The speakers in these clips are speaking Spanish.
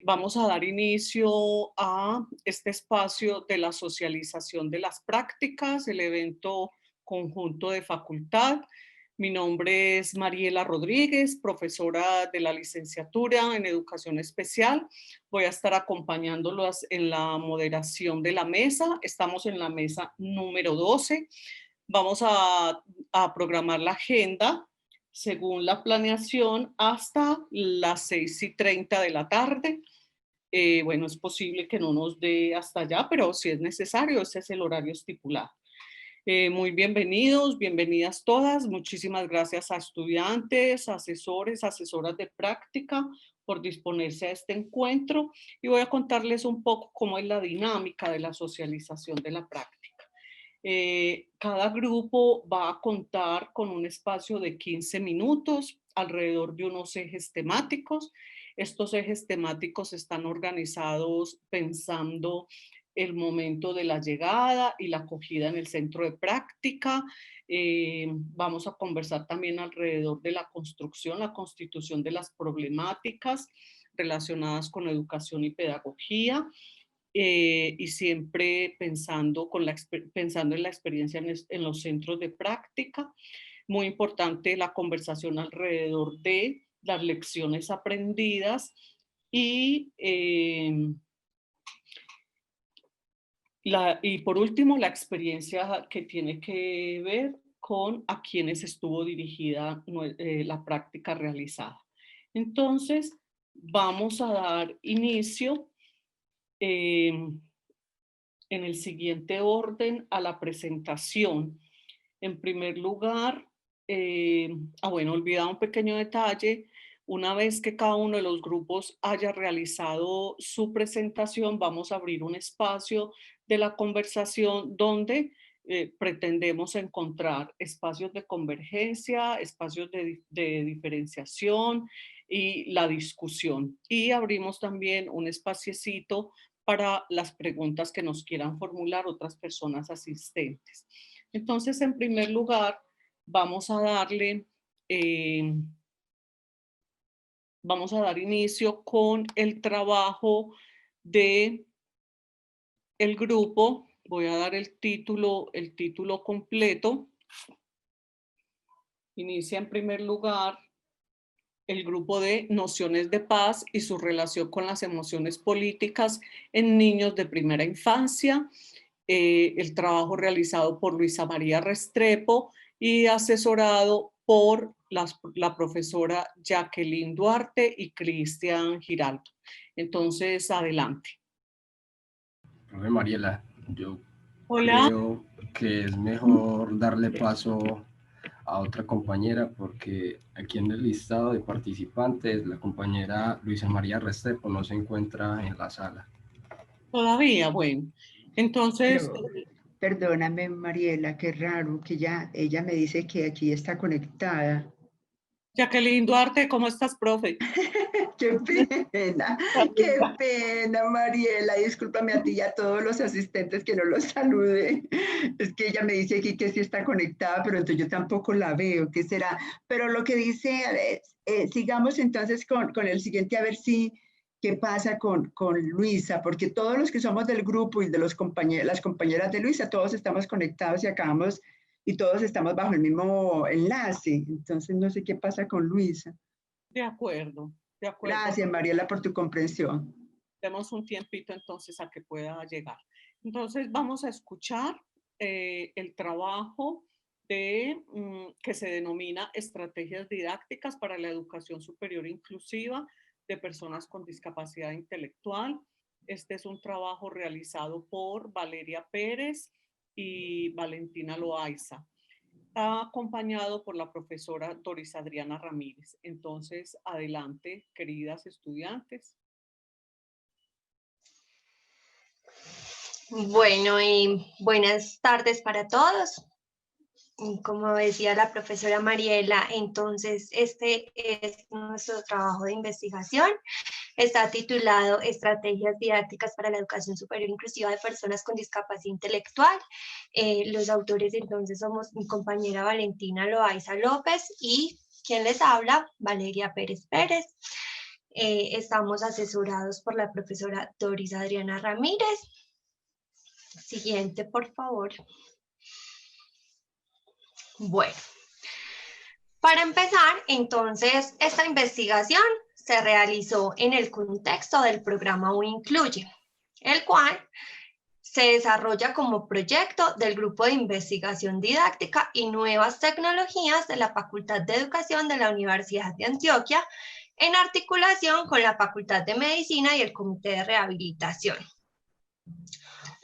Vamos a dar inicio a este espacio de la socialización de las prácticas, el evento conjunto de facultad. Mi nombre es Mariela Rodríguez, profesora de la licenciatura en Educación Especial. Voy a estar acompañándolos en la moderación de la mesa. Estamos en la mesa número 12. Vamos a programar la agenda según la planeación hasta las 6:30 de la tarde. Bueno, es posible que no nos dé hasta allá, pero si es necesario, ese es el horario estipulado. Muy bienvenidos, bienvenidas todas. Muchísimas gracias a estudiantes, asesores, asesoras de práctica por disponerse a este encuentro y voy a contarles un poco cómo es la dinámica de la socialización de la práctica. Cada grupo va a contar con un espacio de 15 minutos alrededor de unos ejes temáticos. Estos ejes temáticos están organizados pensando el momento de la llegada y la acogida en el centro de práctica. Vamos a conversar también alrededor de la construcción, la constitución de las problemáticas relacionadas con educación y pedagogía. Y siempre pensando, pensando en la experiencia en los centros de práctica. Muy importante la conversación alrededor de las lecciones aprendidas y, y por último, la experiencia que tiene que ver con a quienes estuvo dirigida la práctica realizada. Entonces, vamos a dar inicio en el siguiente orden a la presentación. En primer lugar, bueno, olvidaba un pequeño detalle. Una vez que cada uno de los grupos haya realizado su presentación, vamos a abrir un espacio de la conversación donde pretendemos encontrar espacios de convergencia, espacios de diferenciación y la discusión. Y abrimos también un espaciecito para las preguntas que nos quieran formular otras personas asistentes. Entonces, en primer lugar, vamos a darle, vamos a dar inicio con el trabajo de el grupo. Voy a dar el título completo. Inicia en primer lugar el grupo de nociones de paz y su relación con las emociones políticas en niños de primera infancia. El trabajo realizado por Luisa María Restrepo y asesorado por la profesora Jacqueline Duarte y Cristian Giraldo. Entonces, adelante. Profe Mariela, yo Hola. creo que es mejor darle paso a otra compañera porque aquí en el listado de participantes la compañera Luisa María Restrepo no se encuentra en la sala. Todavía, bueno. Entonces, Pero perdóname, Mariela, qué raro que ella me dice que aquí está conectada. Jacqueline Duarte, ¿cómo estás, profe? Qué pena, Mariela. Discúlpame a ti y a todos los asistentes que no los salude. Es que ella me dice aquí que sí está conectada, pero entonces yo tampoco la veo. ¿Qué será? Pero lo que dice, sigamos entonces con el siguiente, a ver si qué pasa con Luisa, porque todos los que somos del grupo y de las compañeras de Luisa, todos estamos conectados y acabamos, y todos estamos bajo el mismo enlace. Entonces no sé qué pasa con Luisa. De acuerdo, de acuerdo. Gracias, Mariela, por tu comprensión. Demos un tiempito entonces a que pueda llegar. Entonces vamos a escuchar el trabajo que se denomina Estrategias Didácticas para la Educación Superior Inclusiva de Personas con Discapacidad Intelectual. Este es un trabajo realizado por Valeria Pérez y Valentina Loaiza, acompañado por la profesora Doris Adriana Ramírez. Entonces, adelante, queridas estudiantes. Bueno, y buenas tardes para todos. Como decía la profesora Mariela, entonces este es nuestro trabajo de investigación. Está titulado Estrategias Didácticas para la Educación Superior Inclusiva de Personas con Discapacidad Intelectual. Los autores entonces somos mi compañera Valentina Loaiza López y quien les habla, Valeria Pérez Pérez. Estamos asesorados por la profesora Doris Adriana Ramírez. Siguiente, por favor. Bueno, para empezar, entonces, esta investigación se realizó en el contexto del programa UIncluye, el cual se desarrolla como proyecto del Grupo de Investigación Didáctica y Nuevas Tecnologías de la Facultad de Educación de la Universidad de Antioquia, en articulación con la Facultad de Medicina y el Comité de Rehabilitación.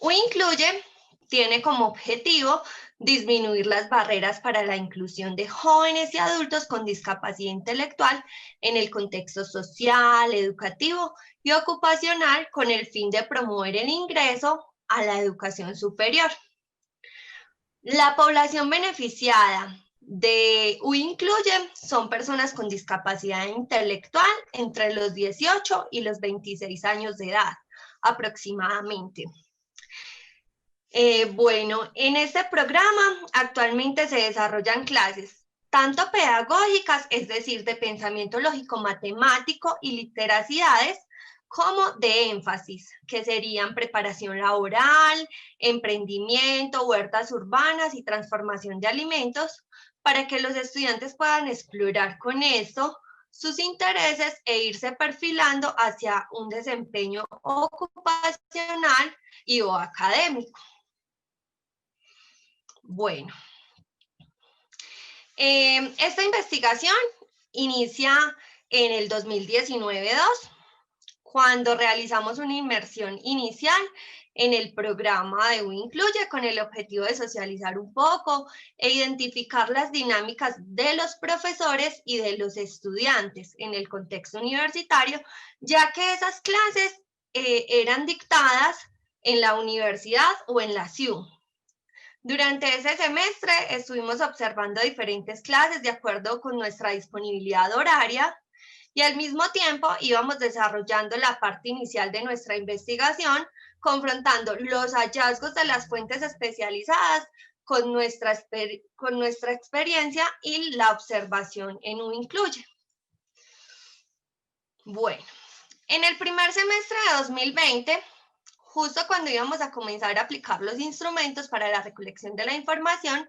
UIncluye tiene como objetivo disminuir las barreras para la inclusión de jóvenes y adultos con discapacidad intelectual en el contexto social, educativo y ocupacional con el fin de promover el ingreso a la educación superior. La población beneficiada de UIncluye son personas con discapacidad intelectual entre los 18 y los 26 años de edad, aproximadamente. Bueno, en este programa actualmente se desarrollan clases tanto pedagógicas, es decir, de pensamiento lógico-matemático y literacidades, como de énfasis, que serían preparación laboral, emprendimiento, huertas urbanas y transformación de alimentos, para que los estudiantes puedan explorar con esto sus intereses e irse perfilando hacia un desempeño ocupacional y o académico. Bueno, esta investigación inicia en el 2019-2, cuando realizamos una inmersión inicial en el programa de UIncluye con el objetivo de socializar un poco e identificar las dinámicas de los profesores y de los estudiantes en el contexto universitario, ya que esas clases eran dictadas en la universidad o en la CIU. Durante ese semestre estuvimos observando diferentes clases de acuerdo con nuestra disponibilidad horaria y al mismo tiempo íbamos desarrollando la parte inicial de nuestra investigación, confrontando los hallazgos de las fuentes especializadas con nuestra experiencia y la observación en UIncluye. Bueno, en el primer semestre de 2020, justo cuando íbamos a comenzar a aplicar los instrumentos para la recolección de la información,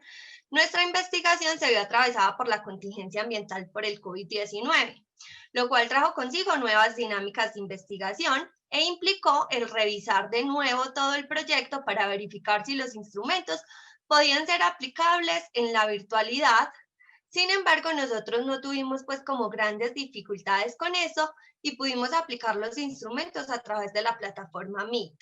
nuestra investigación se vio atravesada por la contingencia ambiental por el COVID-19, lo cual trajo consigo nuevas dinámicas de investigación e implicó el revisar de nuevo todo el proyecto para verificar si los instrumentos podían ser aplicables en la virtualidad. Sin embargo, nosotros no tuvimos pues como grandes dificultades con eso y pudimos aplicar los instrumentos a través de la plataforma Meet.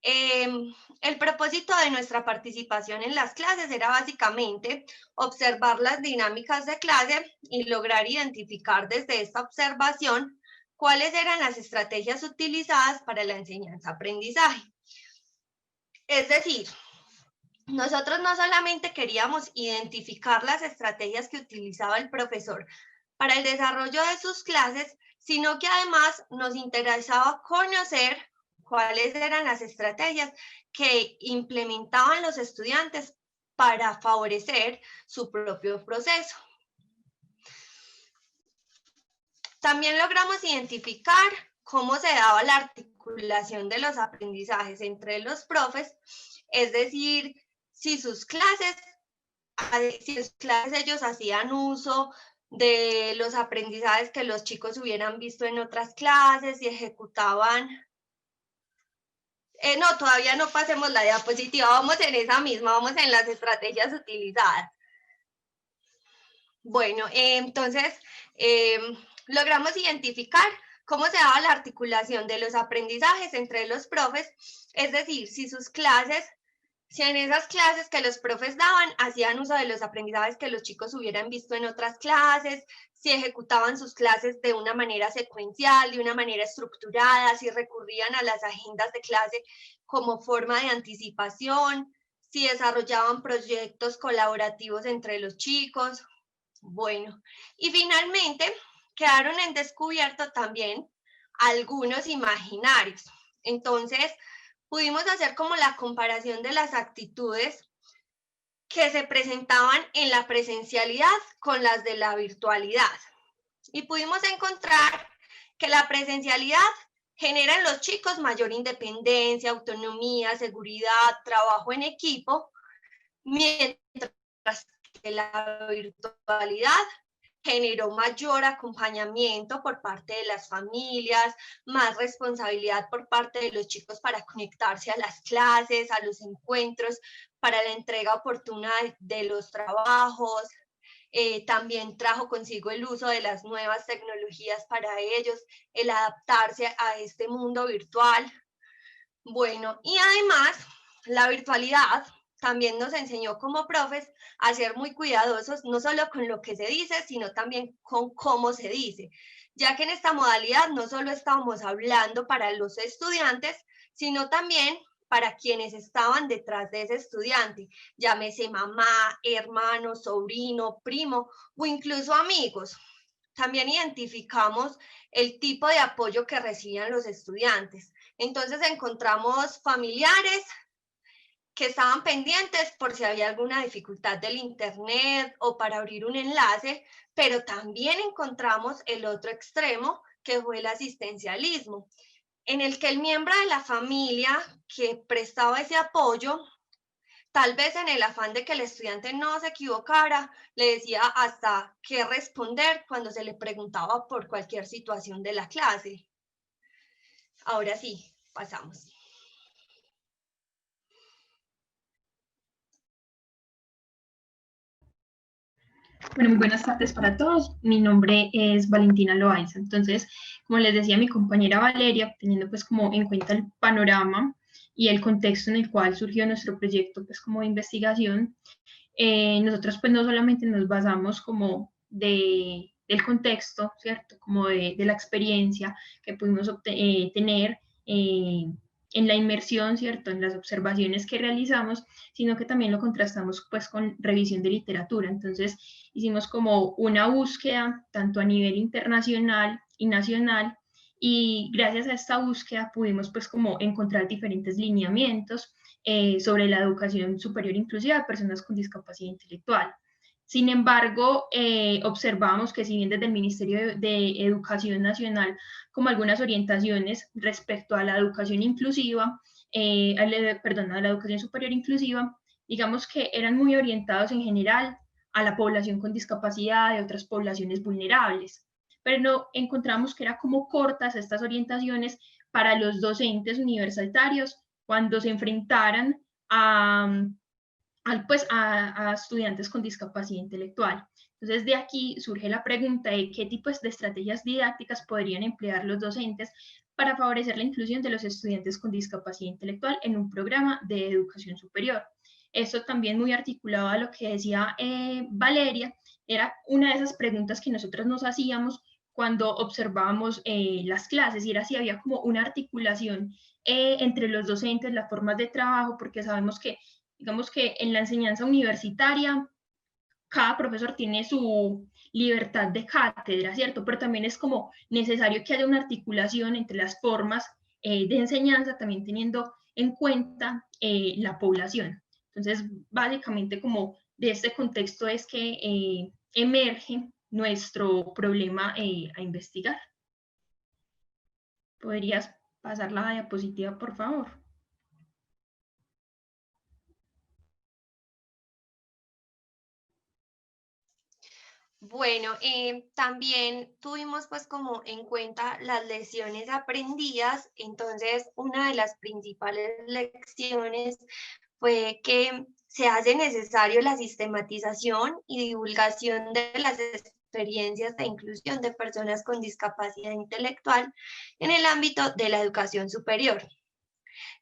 El propósito de nuestra participación en las clases era básicamente observar las dinámicas de clase y lograr identificar desde esta observación cuáles eran las estrategias utilizadas para la enseñanza-aprendizaje. Es decir, nosotros no solamente queríamos identificar las estrategias que utilizaba el profesor para el desarrollo de sus clases, sino que además nos interesaba conocer cuáles eran las estrategias que implementaban los estudiantes para favorecer su propio proceso. También logramos identificar cómo se daba la articulación de los aprendizajes entre los profes, es decir, si sus clases ellos hacían uso de los aprendizajes que los chicos hubieran visto en otras clases y ejecutaban. No, todavía no pasemos la diapositiva, vamos en esa misma, vamos en las estrategias utilizadas. Bueno, entonces logramos identificar cómo se daba la articulación de los aprendizajes entre los profes, es decir, si en esas clases que los profes daban hacían uso de los aprendizajes que los chicos hubieran visto en otras clases, si ejecutaban sus clases de una manera secuencial, de una manera estructurada, si recurrían a las agendas de clase como forma de anticipación, si desarrollaban proyectos colaborativos entre los chicos. Bueno, y finalmente quedaron en descubierto también algunos imaginarios. Entonces, pudimos hacer como la comparación de las actitudes que se presentaban en la presencialidad con las de la virtualidad. Y pudimos encontrar que la presencialidad genera en los chicos mayor independencia, autonomía, seguridad, trabajo en equipo, mientras que la virtualidad generó mayor acompañamiento por parte de las familias, más responsabilidad por parte de los chicos para conectarse a las clases, a los encuentros, para la entrega oportuna de los trabajos. También trajo consigo el uso de las nuevas tecnologías para ellos, el adaptarse a este mundo virtual. Bueno, y además la virtualidad también nos enseñó como profes a ser muy cuidadosos, no solo con lo que se dice, sino también con cómo se dice, ya que en esta modalidad no solo estábamos hablando para los estudiantes, sino también para quienes estaban detrás de ese estudiante, llámese mamá, hermano, sobrino, primo o incluso amigos. También identificamos el tipo de apoyo que recibían los estudiantes. Entonces encontramos familiares que estaban pendientes por si había alguna dificultad del internet o para abrir un enlace, pero también encontramos el otro extremo, que fue el asistencialismo, en el que el miembro de la familia que prestaba ese apoyo, tal vez en el afán de que el estudiante no se equivocara, le decía hasta qué responder cuando se le preguntaba por cualquier situación de la clase. Ahora sí, pasamos. Bueno, muy buenas tardes para todos. Mi nombre es Valentina Loaiza. Entonces, como les decía mi compañera Valeria, teniendo pues como en cuenta el panorama y el contexto en el cual surgió nuestro proyecto pues como de investigación, nosotros pues no solamente nos basamos como del contexto, ¿cierto? Como de la experiencia que pudimos tener en la inmersión, ¿cierto? En las observaciones que realizamos, sino que también lo contrastamos pues con revisión de literatura. Entonces hicimos como una búsqueda tanto a nivel internacional y nacional, y gracias a esta búsqueda pudimos pues como encontrar diferentes lineamientos sobre la educación superior inclusiva de personas con discapacidad intelectual. Sin embargo, observamos que si bien desde el Ministerio de Educación Nacional, como algunas orientaciones respecto a la educación inclusiva, a la educación superior inclusiva, digamos que eran muy orientados en general a la población con discapacidad y otras poblaciones vulnerables, pero no encontramos que eran como cortas estas orientaciones para los docentes universitarios cuando se enfrentaran a estudiantes con discapacidad intelectual. Entonces, de aquí surge la pregunta de qué tipos de estrategias didácticas podrían emplear los docentes para favorecer la inclusión de los estudiantes con discapacidad intelectual en un programa de educación superior. Esto también muy articulado a lo que decía Valeria, era una de esas preguntas que nosotros nos hacíamos cuando observábamos las clases, y era si había como una articulación entre los docentes, las formas de trabajo, porque sabemos que, digamos que en la enseñanza universitaria, cada profesor tiene su libertad de cátedra, ¿cierto? Pero también es como necesario que haya una articulación entre las formas de enseñanza, también teniendo en cuenta la población. Entonces, básicamente como de este contexto es que emerge nuestro problema a investigar. ¿Podrías pasar la diapositiva, por favor? Bueno, también tuvimos pues como en cuenta las lecciones aprendidas. Entonces una de las principales lecciones fue que se hace necesario la sistematización y divulgación de las experiencias de inclusión de personas con discapacidad intelectual en el ámbito de la educación superior,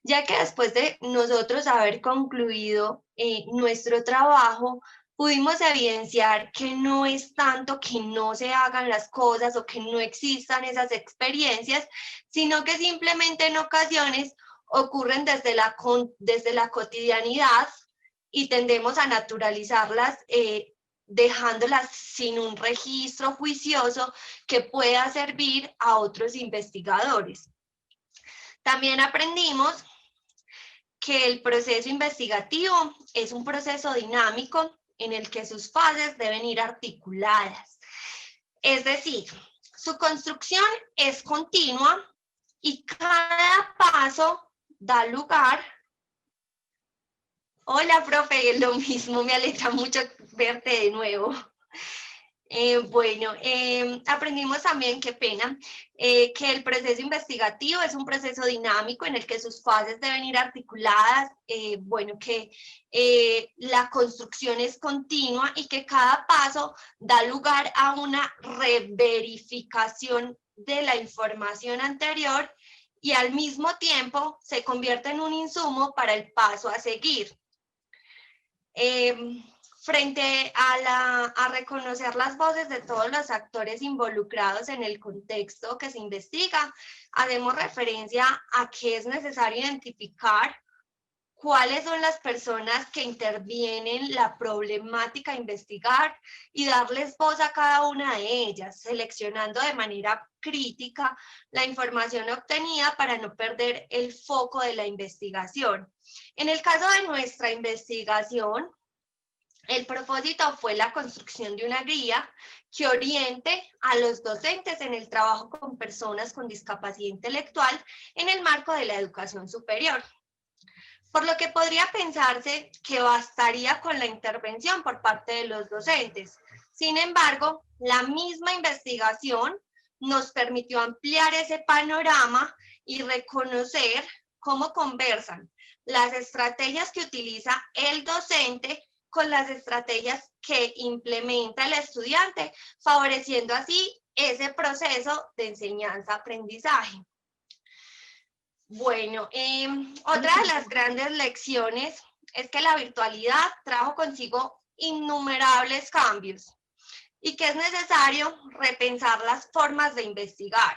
ya que después de nosotros haber concluido nuestro trabajo, pudimos evidenciar que no es tanto que no se hagan las cosas o que no existan esas experiencias, sino que simplemente en ocasiones ocurren desde la cotidianidad y tendemos a naturalizarlas, dejándolas sin un registro juicioso que pueda servir a otros investigadores. También aprendimos que el proceso investigativo es un proceso dinámico en el que sus fases deben ir articuladas. Es decir, Su construcción es continua y cada paso da lugar. Hola, profe, lo mismo, me alegra mucho verte de nuevo. Aprendimos también, qué pena, que el proceso investigativo es un proceso dinámico en el que sus fases deben ir articuladas, la construcción es continua y que cada paso da lugar a una reverificación de la información anterior y al mismo tiempo se convierte en un insumo para el paso a seguir. Frente a reconocer las voces de todos los actores involucrados en el contexto que se investiga, hacemos referencia a que es necesario identificar cuáles son las personas que intervienen la problemática a investigar y darles voz a cada una de ellas, seleccionando de manera crítica la información obtenida para no perder el foco de la investigación. En el caso de nuestra investigación, el propósito fue la construcción de una guía que oriente a los docentes en el trabajo con personas con discapacidad intelectual en el marco de la educación superior. Por lo que podría pensarse que bastaría con la intervención por parte de los docentes. Sin embargo, la misma investigación nos permitió ampliar ese panorama y reconocer cómo conversan las estrategias que utiliza el docente con las estrategias que implementa el estudiante, favoreciendo así ese proceso de enseñanza-aprendizaje. Bueno, otra de las grandes lecciones es que la virtualidad trajo consigo innumerables cambios y que es necesario repensar las formas de investigar,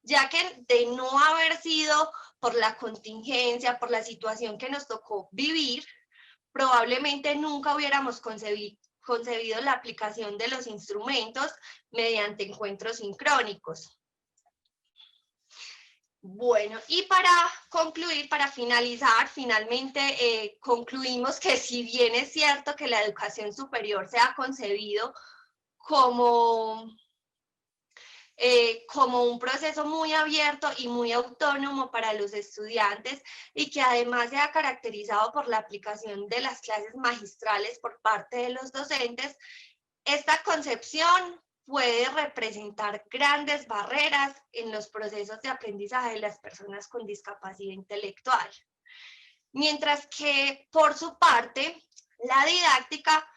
ya que de no haber sido por la contingencia, por la situación que nos tocó vivir, probablemente nunca hubiéramos concebido la aplicación de los instrumentos mediante encuentros sincrónicos. Bueno, y para concluir, para finalizar, finalmente concluimos que si bien es cierto que la educación superior se ha concebido como un proceso muy abierto y muy autónomo para los estudiantes y que además se ha caracterizado por la aplicación de las clases magistrales por parte de los docentes, esta concepción puede representar grandes barreras en los procesos de aprendizaje de las personas con discapacidad intelectual. Mientras que, por su parte, la didáctica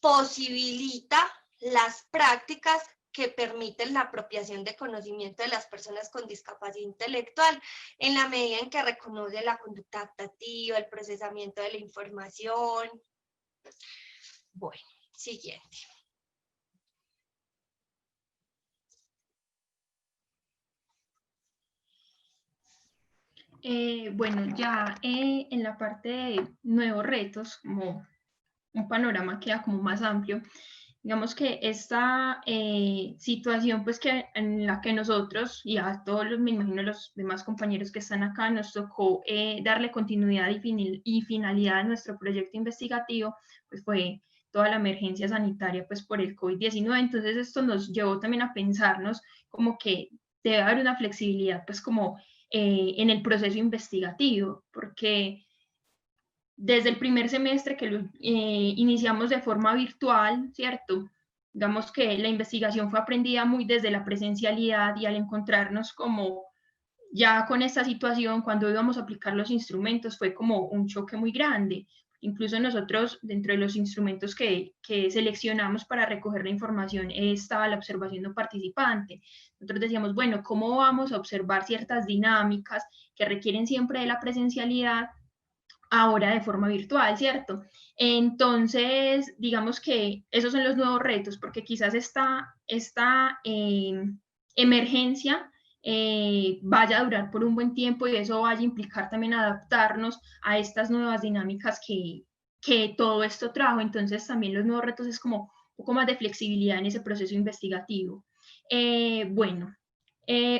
posibilita las prácticas que permiten la apropiación de conocimiento de las personas con discapacidad intelectual en la medida en que reconoce la conducta adaptativa, el procesamiento de la información. Bueno, siguiente. Bueno, ya en la parte de nuevos retos, como un panorama queda como más amplio, digamos que esta situación pues que en la que nosotros y a todos los, me imagino los demás compañeros que están acá, nos tocó darle continuidad y finalidad a nuestro proyecto investigativo, pues fue toda la emergencia sanitaria pues por el COVID-19, entonces esto nos llevó también a pensarnos como que debe haber una flexibilidad pues como en el proceso investigativo, porque desde el primer semestre que lo iniciamos de forma virtual, ¿cierto? Digamos que la investigación fue aprendida muy desde la presencialidad y al encontrarnos como ya con esta situación, cuando íbamos a aplicar los instrumentos, fue como un choque muy grande. Incluso nosotros, dentro de los instrumentos que seleccionamos para recoger la información, estaba la observación no participante. Nosotros decíamos, bueno, ¿cómo vamos a observar ciertas dinámicas que requieren siempre de la presencialidad ahora de forma virtual, ¿cierto? Entonces, digamos que esos son los nuevos retos, porque quizás esta emergencia vaya a durar por un buen tiempo y eso vaya a implicar también adaptarnos a estas nuevas dinámicas que todo esto trajo. Entonces, también los nuevos retos es como un poco más de flexibilidad en ese proceso investigativo.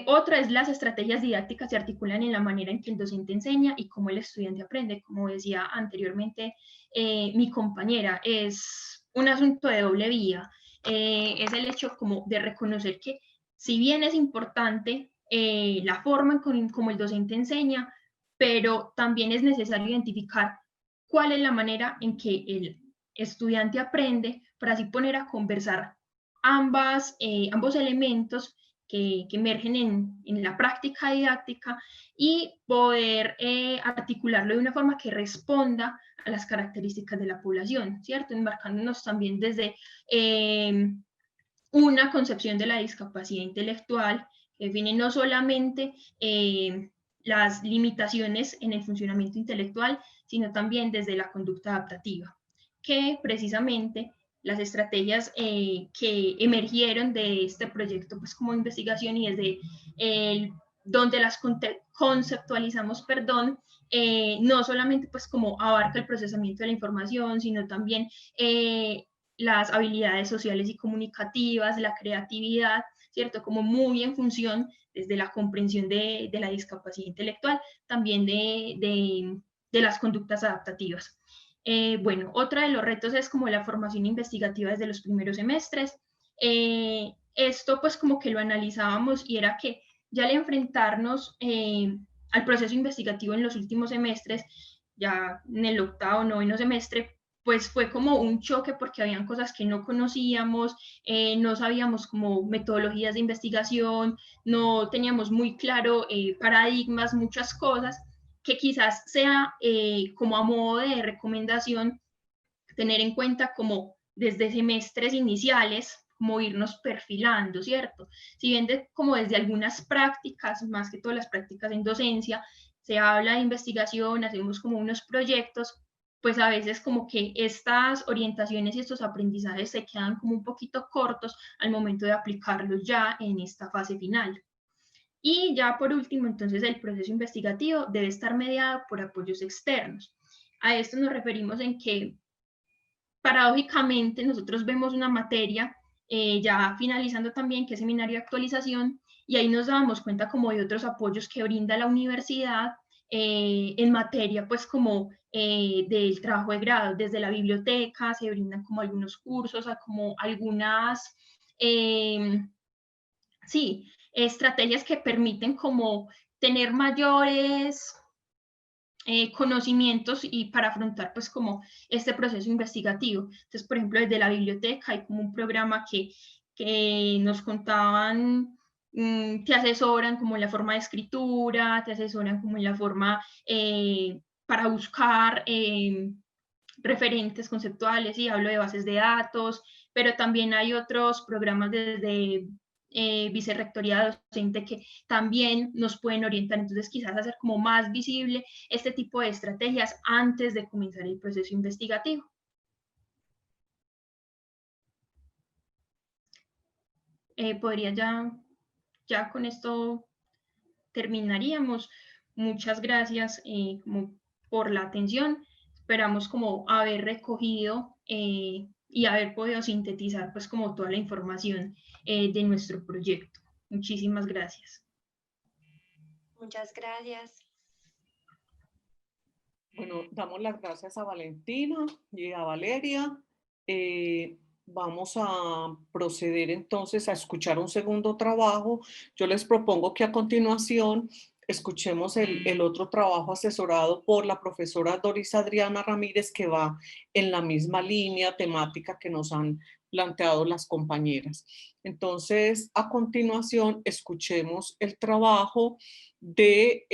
Otra es las estrategias didácticas se articulan en la manera en que el docente enseña y cómo el estudiante aprende. Como decía anteriormente mi compañera, es un asunto de doble vía. es el hecho como de reconocer que si bien es importante la forma como el docente enseña, pero también es necesario identificar cuál es la manera en que el estudiante aprende para así poner a conversar ambos elementos que emergen en la práctica didáctica y poder articularlo de una forma que responda a las características de la población, ¿cierto? Enmarcándonos también desde una concepción de la discapacidad intelectual que define no solamente las limitaciones en el funcionamiento intelectual, sino también desde la conducta adaptativa, que precisamente las estrategias que emergieron de este proyecto pues como investigación y desde donde las conceptualizamos, no solamente pues como abarca el procesamiento de la información, sino también las habilidades sociales y comunicativas, la creatividad, ¿cierto? Como muy en función desde la comprensión de la discapacidad intelectual, también de las conductas adaptativas. Bueno, otro de los retos es como la formación investigativa desde los primeros semestres. Esto pues como que lo analizábamos y era que ya al enfrentarnos al proceso investigativo en los últimos semestres, ya en el octavo, noveno semestre, pues fue como un choque porque habían cosas que no conocíamos, no sabíamos como metodologías de investigación, no teníamos muy claro paradigmas, muchas cosas, que quizás sea como a modo de recomendación tener en cuenta como desde semestres iniciales, como irnos perfilando, ¿cierto? Si bien como desde algunas prácticas, más que todas las prácticas en docencia, se habla de investigación, hacemos como unos proyectos, pues a veces como que estas orientaciones y estos aprendizajes se quedan como un poquito cortos al momento de aplicarlos ya en esta fase final. Y ya por último, entonces el proceso investigativo debe estar mediado por apoyos externos. A esto nos referimos en que paradójicamente nosotros vemos una materia ya finalizando también, que es seminario de actualización, y ahí nos damos cuenta como de otros apoyos que brinda la universidad en materia pues como del trabajo de grado, desde la biblioteca se brindan como algunos cursos, como algunas, sí, estrategias que permiten como tener mayores conocimientos y para afrontar pues como este proceso investigativo. Entonces, por ejemplo, desde la biblioteca hay como un programa que nos contaban, te asesoran como en la forma de escritura, te asesoran como en la forma para buscar referentes conceptuales, y hablo de bases de datos, pero también hay otros programas desde vicerrectoría docente que también nos pueden orientar, entonces quizás hacer como más visible este tipo de estrategias antes de comenzar el proceso investigativo. Podría ya con esto terminaríamos. Muchas gracias como por la atención. Esperamos como haber recogido y haber podido sintetizar pues como toda la información de nuestro proyecto. Muchísimas gracias. Muchas gracias. Bueno, damos las gracias a Valentina y a Valeria. Vamos a proceder entonces a escuchar un segundo trabajo. Yo les propongo que a continuación escuchemos el otro trabajo asesorado por la profesora Doris Adriana Ramírez, que va en la misma línea temática que nos han planteado las compañeras. Entonces, a continuación, escuchemos el trabajo de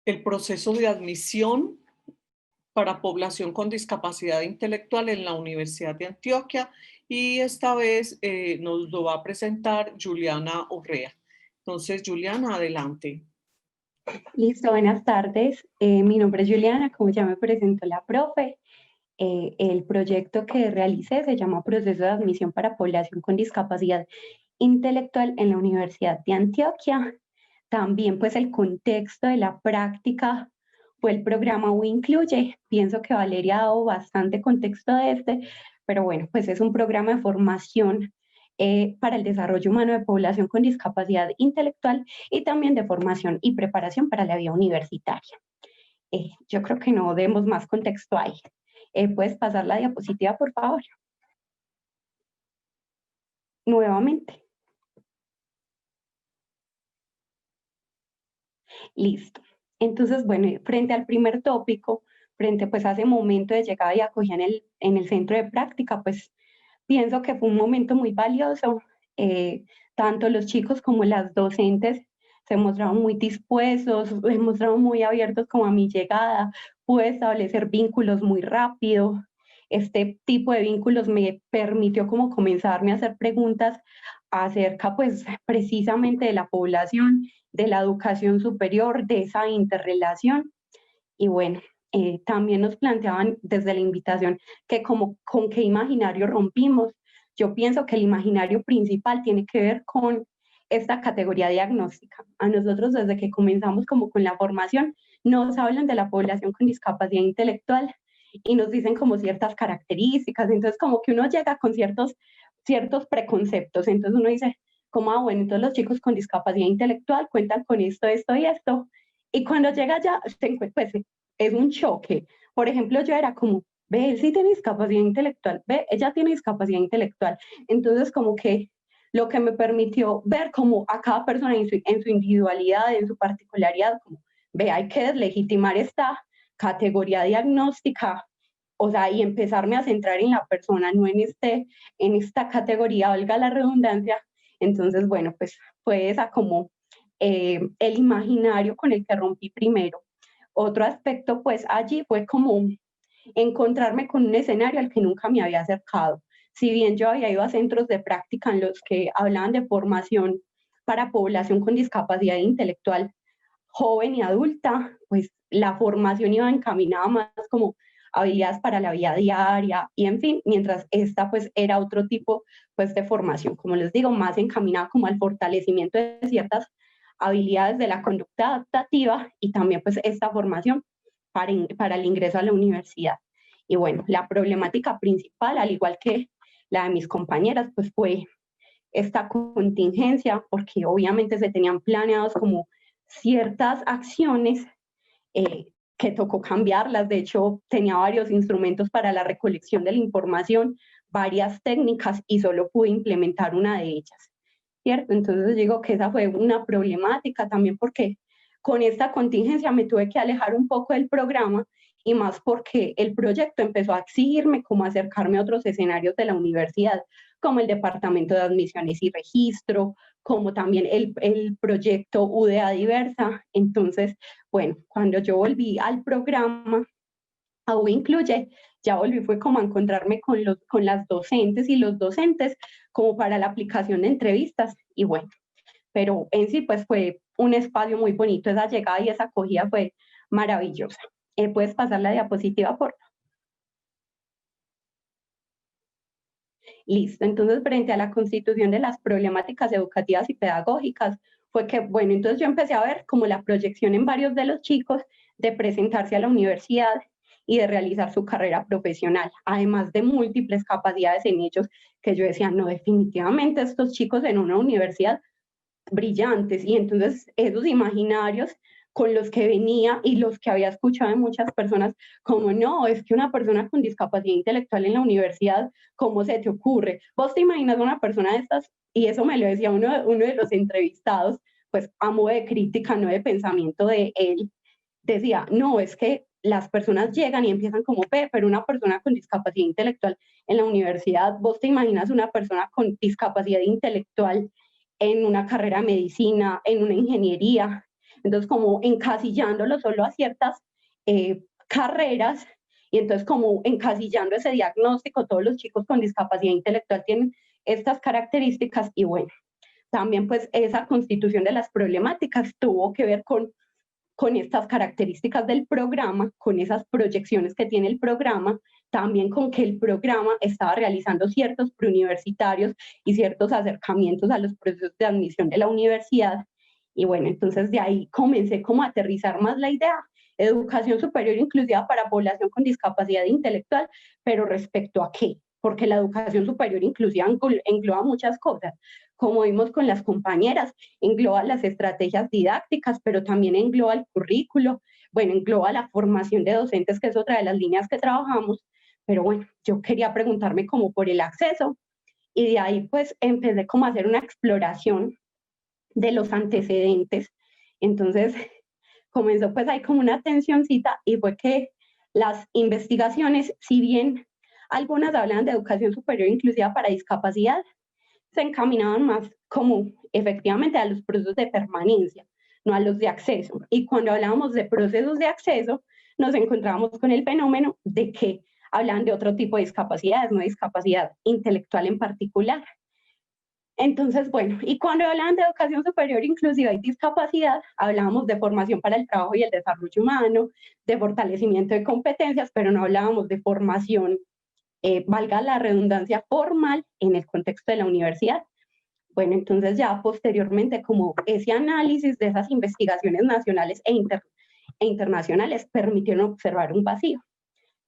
el proceso de admisión para población con discapacidad intelectual en la Universidad de Antioquia, y esta vez nos lo va a presentar Juliana Urrea. Entonces, Juliana, adelante. Listo, buenas tardes. Mi nombre es Juliana, como ya me presentó la profe. El proyecto que realicé se llama Proceso de Admisión para Población con Discapacidad Intelectual en la Universidad de Antioquia. También pues el contexto de la práctica fue el programa WIncluye. Pienso que Valeria ha dado bastante contexto de este, pero bueno, pues es un programa de formación para el desarrollo humano de población con discapacidad intelectual y también de formación y preparación para la vida universitaria. Yo creo que no demos más contexto ahí. ¿Puedes pasar la diapositiva, por favor? Nuevamente. Listo. Entonces, bueno, frente al primer tópico, frente pues a ese momento de llegada y acogida en el centro de práctica, pues pienso que fue un momento muy valioso. Tanto los chicos como las docentes se mostraron muy dispuestos, se mostraron muy abiertos como a mi llegada, pude establecer vínculos muy rápido. Este tipo de vínculos me permitió como comenzarme a hacer preguntas acerca pues precisamente de la población, de la educación superior, de esa interrelación. Y bueno, también nos planteaban desde la invitación que como con qué imaginario rompimos. Yo pienso que el imaginario principal tiene que ver con esta categoría diagnóstica. A nosotros desde que comenzamos como con la formación nos hablan de la población con discapacidad intelectual y nos dicen como ciertas características, entonces como que uno llega con ciertos preconceptos, entonces uno dice como, bueno, entonces los chicos con discapacidad intelectual cuentan con esto, esto y esto, y cuando llega allá, pues es un choque. Por ejemplo, yo era como, ve, él sí tiene discapacidad intelectual, ve, ella tiene discapacidad intelectual. Entonces, como que lo que me permitió ver como a cada persona en su individualidad, en su particularidad, como, ve, hay que deslegitimar esta categoría diagnóstica, o sea, y empezarme a centrar en la persona, no en esta categoría, valga la redundancia. Entonces, bueno, pues fue esa como el imaginario con el que rompí primero. Otro aspecto, pues allí fue como encontrarme con un escenario al que nunca me había acercado. Si bien yo había ido a centros de práctica en los que hablaban de formación para población con discapacidad intelectual joven y adulta, pues la formación iba encaminada más como habilidades para la vida diaria y en fin, mientras esta pues era otro tipo pues de formación, como les digo, más encaminada como al fortalecimiento de ciertas habilidades de la conducta adaptativa y también pues esta formación para el ingreso a la universidad. Y bueno, la problemática principal, al igual que la de mis compañeras, pues fue esta contingencia, porque obviamente se tenían planeados como ciertas acciones que tocó cambiarlas. De hecho, tenía varios instrumentos para la recolección de la información, varias técnicas y solo pude implementar una de ellas, ¿cierto? Entonces digo que esa fue una problemática también porque con esta contingencia me tuve que alejar un poco del programa y más porque el proyecto empezó a exigirme como acercarme a otros escenarios de la universidad, como el Departamento de Admisiones y Registro, como también el proyecto UDA Diversa. Entonces, bueno, cuando yo volví al programa, a U Incluye, ya volví fue como a encontrarme con las docentes y los docentes como para la aplicación de entrevistas y bueno, pero en sí pues fue un espacio muy bonito, esa llegada y esa acogida fue maravillosa. ¿Puedes pasar la diapositiva, por favor? Listo, entonces frente a la constitución de las problemáticas educativas y pedagógicas, fue que, bueno, entonces yo empecé a ver como la proyección en varios de los chicos de presentarse a la universidad y de realizar su carrera profesional, además de múltiples capacidades en ellos que yo decía, no, definitivamente estos chicos en una universidad brillantes, y entonces esos imaginarios con los que venía y los que había escuchado de muchas personas, como no, es que una persona con discapacidad intelectual en la universidad, ¿cómo se te ocurre? ¿Vos te imaginas una persona de estas? Y eso me lo decía uno de los entrevistados, pues a modo de crítica, no de pensamiento de él, decía, no, es que las personas llegan y empiezan como, pero una persona con discapacidad intelectual en la universidad, ¿vos te imaginas una persona con discapacidad intelectual en una carrera de medicina, en una ingeniería? Entonces, como encasillándolo solo a ciertas carreras, y entonces como encasillando ese diagnóstico, todos los chicos con discapacidad intelectual tienen estas características, y bueno, también pues esa constitución de las problemáticas tuvo que ver con estas características del programa, con esas proyecciones que tiene el programa, también con que el programa estaba realizando ciertos preuniversitarios y ciertos acercamientos a los procesos de admisión de la universidad. Y bueno, entonces de ahí comencé como a aterrizar más la idea, educación superior inclusiva para población con discapacidad intelectual, pero ¿respecto a qué? Porque la educación superior inclusiva engloba muchas cosas, como vimos con las compañeras, engloba las estrategias didácticas, pero también engloba el currículo, bueno, engloba la formación de docentes, que es otra de las líneas que trabajamos, pero bueno, yo quería preguntarme como por el acceso, y de ahí pues empecé como a hacer una exploración de los antecedentes. Entonces comenzó pues ahí como una tensioncita, y fue que las investigaciones, si bien algunas hablan de educación superior inclusiva para discapacidad, se encaminaban más como efectivamente a los procesos de permanencia, no a los de acceso. Y cuando hablábamos de procesos de acceso, nos encontrábamos con el fenómeno de que hablan de otro tipo de discapacidades, no discapacidad intelectual en particular. Entonces, bueno, y cuando hablaban de educación superior inclusiva y discapacidad, hablábamos de formación para el trabajo y el desarrollo humano, de fortalecimiento de competencias, pero no hablábamos de formación, valga la redundancia, formal en el contexto de la universidad. Bueno, entonces ya posteriormente, como ese análisis de esas investigaciones nacionales e internacionales permitieron observar un vacío.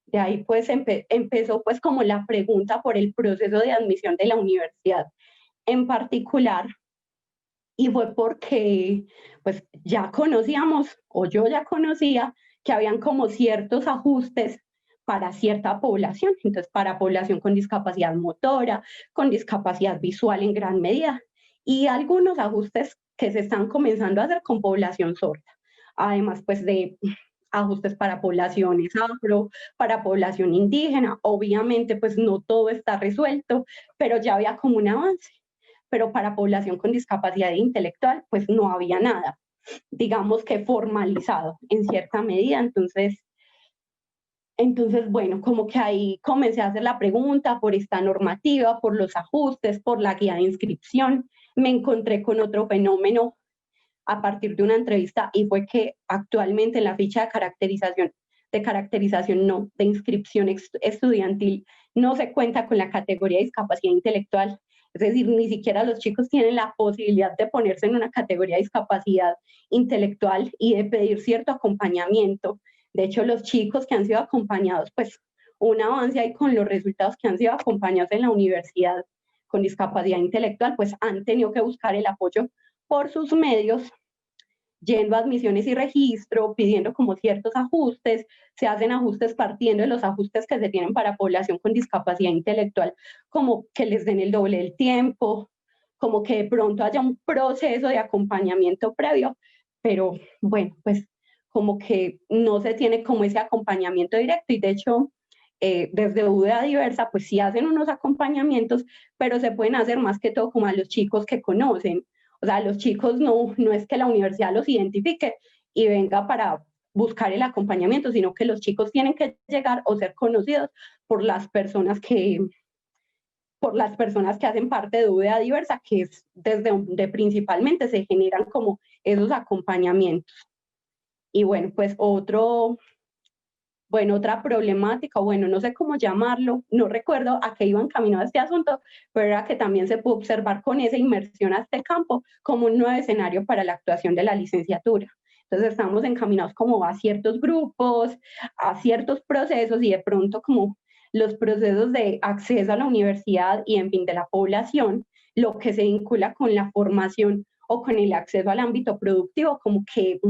De ahí pues empezó pues como la pregunta por el proceso de admisión de la universidad en particular, y fue porque pues ya conocíamos, o yo ya conocía, que habían como ciertos ajustes para cierta población, entonces para población con discapacidad motora, con discapacidad visual en gran medida, y algunos ajustes que se están comenzando a hacer con población sorda, además pues de ajustes para poblaciones afro, para población indígena. Obviamente pues no todo está resuelto, pero ya había como un avance. Pero para población con discapacidad intelectual pues no había nada, digamos que formalizado en cierta medida. Entonces, bueno, como que ahí comencé a hacer la pregunta por esta normativa, por los ajustes, por la guía de inscripción. Me encontré con otro fenómeno a partir de una entrevista, y fue que actualmente en la ficha de caracterización no, de inscripción estudiantil, no se cuenta con la categoría de discapacidad intelectual. Es decir, ni siquiera los chicos tienen la posibilidad de ponerse en una categoría de discapacidad intelectual y de pedir cierto acompañamiento. De hecho, los chicos que han sido acompañados, pues un avance ahí con los resultados que han sido acompañados en la universidad con discapacidad intelectual, pues han tenido que buscar el apoyo por sus medios, yendo a admisiones y registro, pidiendo como ciertos ajustes. Se hacen ajustes partiendo de los ajustes que se tienen para población con discapacidad intelectual, como que les den el doble del tiempo, como que de pronto haya un proceso de acompañamiento previo, pero bueno, pues como que no se tiene como ese acompañamiento directo. Y de hecho, desde UDA Diversa, pues sí hacen unos acompañamientos, pero se pueden hacer más que todo como a los chicos que conocen. O sea, los chicos no es que la universidad los identifique y venga para buscar el acompañamiento, sino que los chicos tienen que llegar o ser conocidos por las personas que hacen parte de UDA Diversa, que es desde donde principalmente se generan como esos acompañamientos. Y bueno, pues otra problemática, bueno, no sé cómo llamarlo, no recuerdo a qué iba encaminado este asunto, pero era que también se pudo observar con esa inmersión a este campo como un nuevo escenario para la actuación de la licenciatura. Entonces estamos encaminados como a ciertos grupos, a ciertos procesos, y de pronto como los procesos de acceso a la universidad y en fin de la población, lo que se vincula con la formación o con el acceso al ámbito productivo, como que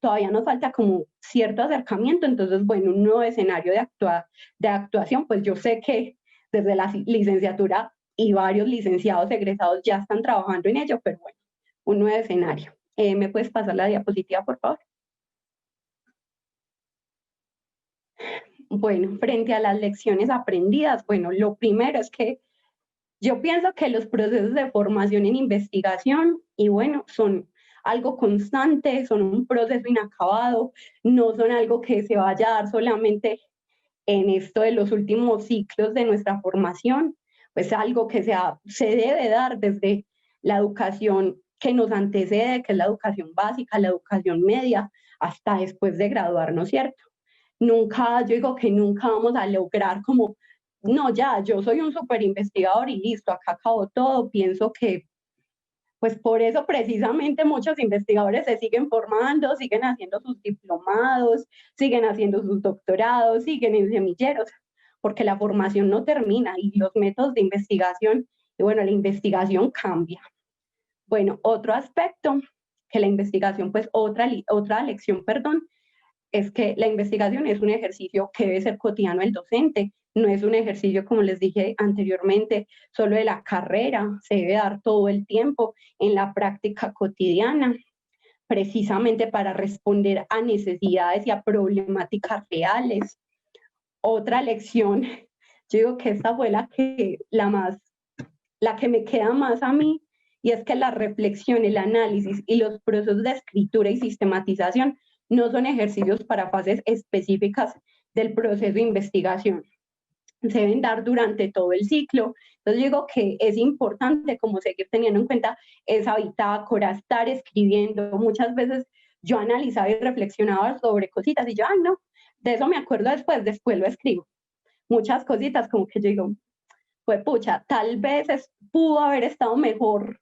todavía nos falta como cierto acercamiento. Entonces, bueno, un nuevo escenario de actuación, pues yo sé que desde la licenciatura y varios licenciados egresados ya están trabajando en ello, pero bueno, un nuevo escenario. ¿Me puedes pasar la diapositiva, por favor? Bueno, frente a las lecciones aprendidas, bueno, lo primero es que yo pienso que los procesos de formación en investigación, y bueno, son algo constante, son un proceso inacabado, no son algo que se vaya a dar solamente en esto de los últimos ciclos de nuestra formación, pues algo que se debe dar desde la educación que nos antecede, que es la educación básica, la educación media, hasta después de graduarnos, ¿cierto? Yo digo que nunca vamos a lograr como, no, ya, yo soy un súper investigador y listo, acá acabó todo. Pienso que pues por eso precisamente muchos investigadores se siguen formando, siguen haciendo sus diplomados, siguen haciendo sus doctorados, siguen en semilleros, porque la formación no termina y los métodos de investigación, y bueno, la investigación cambia. Bueno, otro aspecto que la investigación, pues otra lección, perdón, es que la investigación es un ejercicio que debe ser cotidiano del docente, no es un ejercicio, como les dije anteriormente, solo de la carrera, se debe dar todo el tiempo en la práctica cotidiana, precisamente para responder a necesidades y a problemáticas reales. Otra lección, yo digo que esta fue la que me queda más a mí, y es que la reflexión, el análisis y los procesos de escritura y sistematización no son ejercicios para fases específicas del proceso de investigación. Se deben dar durante todo el ciclo. Entonces digo que es importante como seguir teniendo en cuenta esa bitácora, estar escribiendo. Muchas veces yo analizaba y reflexionaba sobre cositas y yo, ay no, de eso me acuerdo después lo escribo. Muchas cositas como que yo digo, pues pucha, tal vez pudo haber estado mejor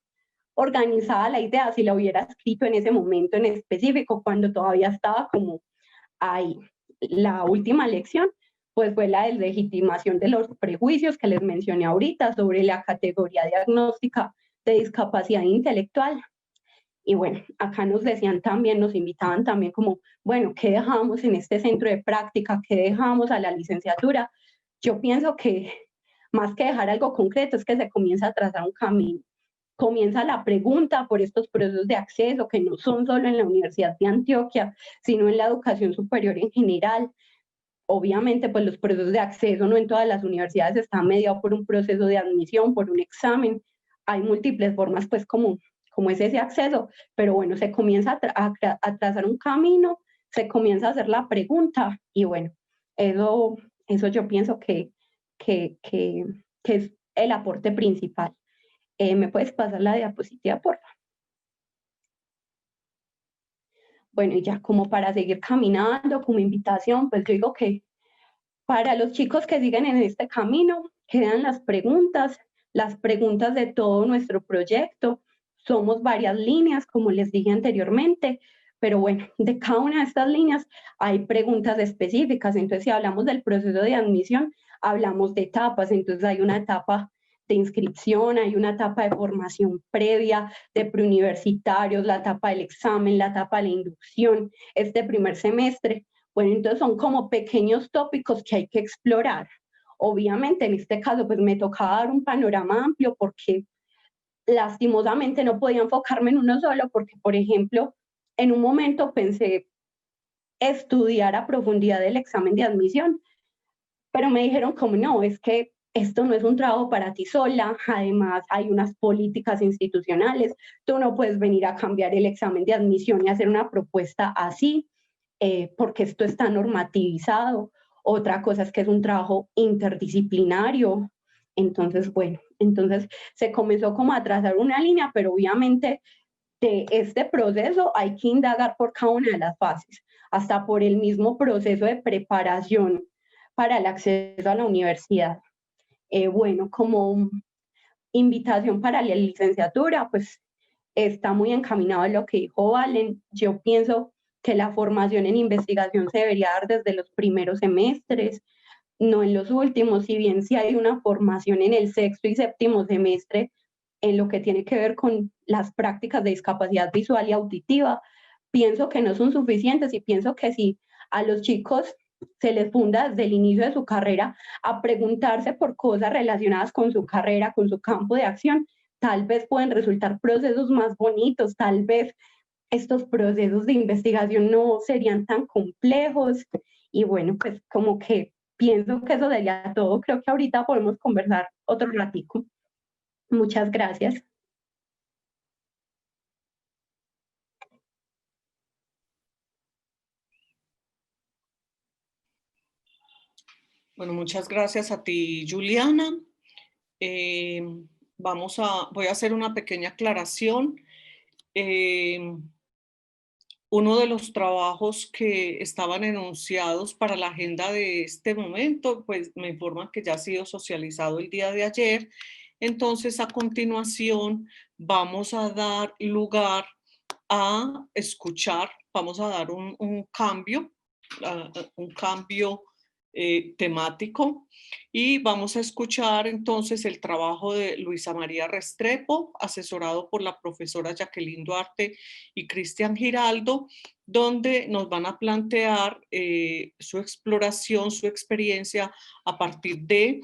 organizada la idea si la hubiera escrito en ese momento en específico, cuando todavía estaba como ahí. La última lección pues fue la deslegitimación de los prejuicios que les mencioné ahorita sobre la categoría diagnóstica de discapacidad intelectual. Y bueno, acá nos decían también, nos invitaban también como, bueno, ¿qué dejamos en este centro de práctica? ¿Qué dejamos a la licenciatura? Yo pienso que más que dejar algo concreto es que se comienza a trazar un camino. Comienza la pregunta por estos procesos de acceso que no son solo en la Universidad de Antioquia, sino en la educación superior en general. Obviamente, pues los procesos de acceso no en todas las universidades están mediados por un proceso de admisión, por un examen. Hay múltiples formas, pues, como es ese acceso, pero bueno, se comienza a trazar un camino, se comienza a hacer la pregunta y bueno, eso yo pienso que es el aporte principal. ¿Me puedes pasar la diapositiva, por favor? Bueno, y ya como para seguir caminando, como invitación, pues yo digo que para los chicos que siguen en este camino, quedan las preguntas de todo nuestro proyecto. Somos varias líneas, como les dije anteriormente, pero bueno, de cada una de estas líneas hay preguntas específicas. Entonces, si hablamos del proceso de admisión, hablamos de etapas. Entonces, hay una etapa de inscripción, hay una etapa de formación previa, de preuniversitarios, la etapa del examen, la etapa de la inducción, este primer semestre. Bueno, entonces son como pequeños tópicos que hay que explorar. Obviamente, en este caso, pues me tocaba dar un panorama amplio porque lastimosamente no podía enfocarme en uno solo porque, por ejemplo, en un momento pensé estudiar a profundidad el examen de admisión, pero me dijeron como no, es que esto no es un trabajo para ti sola, además hay unas políticas institucionales, tú no puedes venir a cambiar el examen de admisión y hacer una propuesta así, porque esto está normativizado. Otra cosa es que es un trabajo interdisciplinario. Entonces, bueno, se comenzó como a trazar una línea, pero obviamente de este proceso hay que indagar por cada una de las fases, hasta por el mismo proceso de preparación para el acceso a la universidad. Bueno, como invitación para la licenciatura, pues está muy encaminado a lo que dijo Valen. Yo pienso que la formación en investigación se debería dar desde los primeros semestres, no en los últimos, si bien sí hay una formación en el sexto y séptimo semestre en lo que tiene que ver con las prácticas de discapacidad visual y auditiva, pienso que no son suficientes y pienso que si a los chicos se les funda desde el inicio de su carrera a preguntarse por cosas relacionadas con su carrera, con su campo de acción, tal vez pueden resultar procesos más bonitos, tal vez estos procesos de investigación no serían tan complejos. Y bueno, pues como que pienso que eso sería todo. Creo que ahorita podemos conversar otro ratico. Muchas gracias. Bueno, muchas gracias a ti, Juliana. Voy a hacer una pequeña aclaración. Uno de los trabajos que estaban enunciados para la agenda de este momento, pues me informan que ya ha sido socializado el día de ayer. Entonces, a continuación, vamos a dar lugar a escuchar, vamos a dar un cambio temático. Y vamos a escuchar entonces el trabajo de Luisa María Restrepo, asesorado por la profesora Jacqueline Duarte y Cristian Giraldo, donde nos van a plantear su exploración, su experiencia a partir de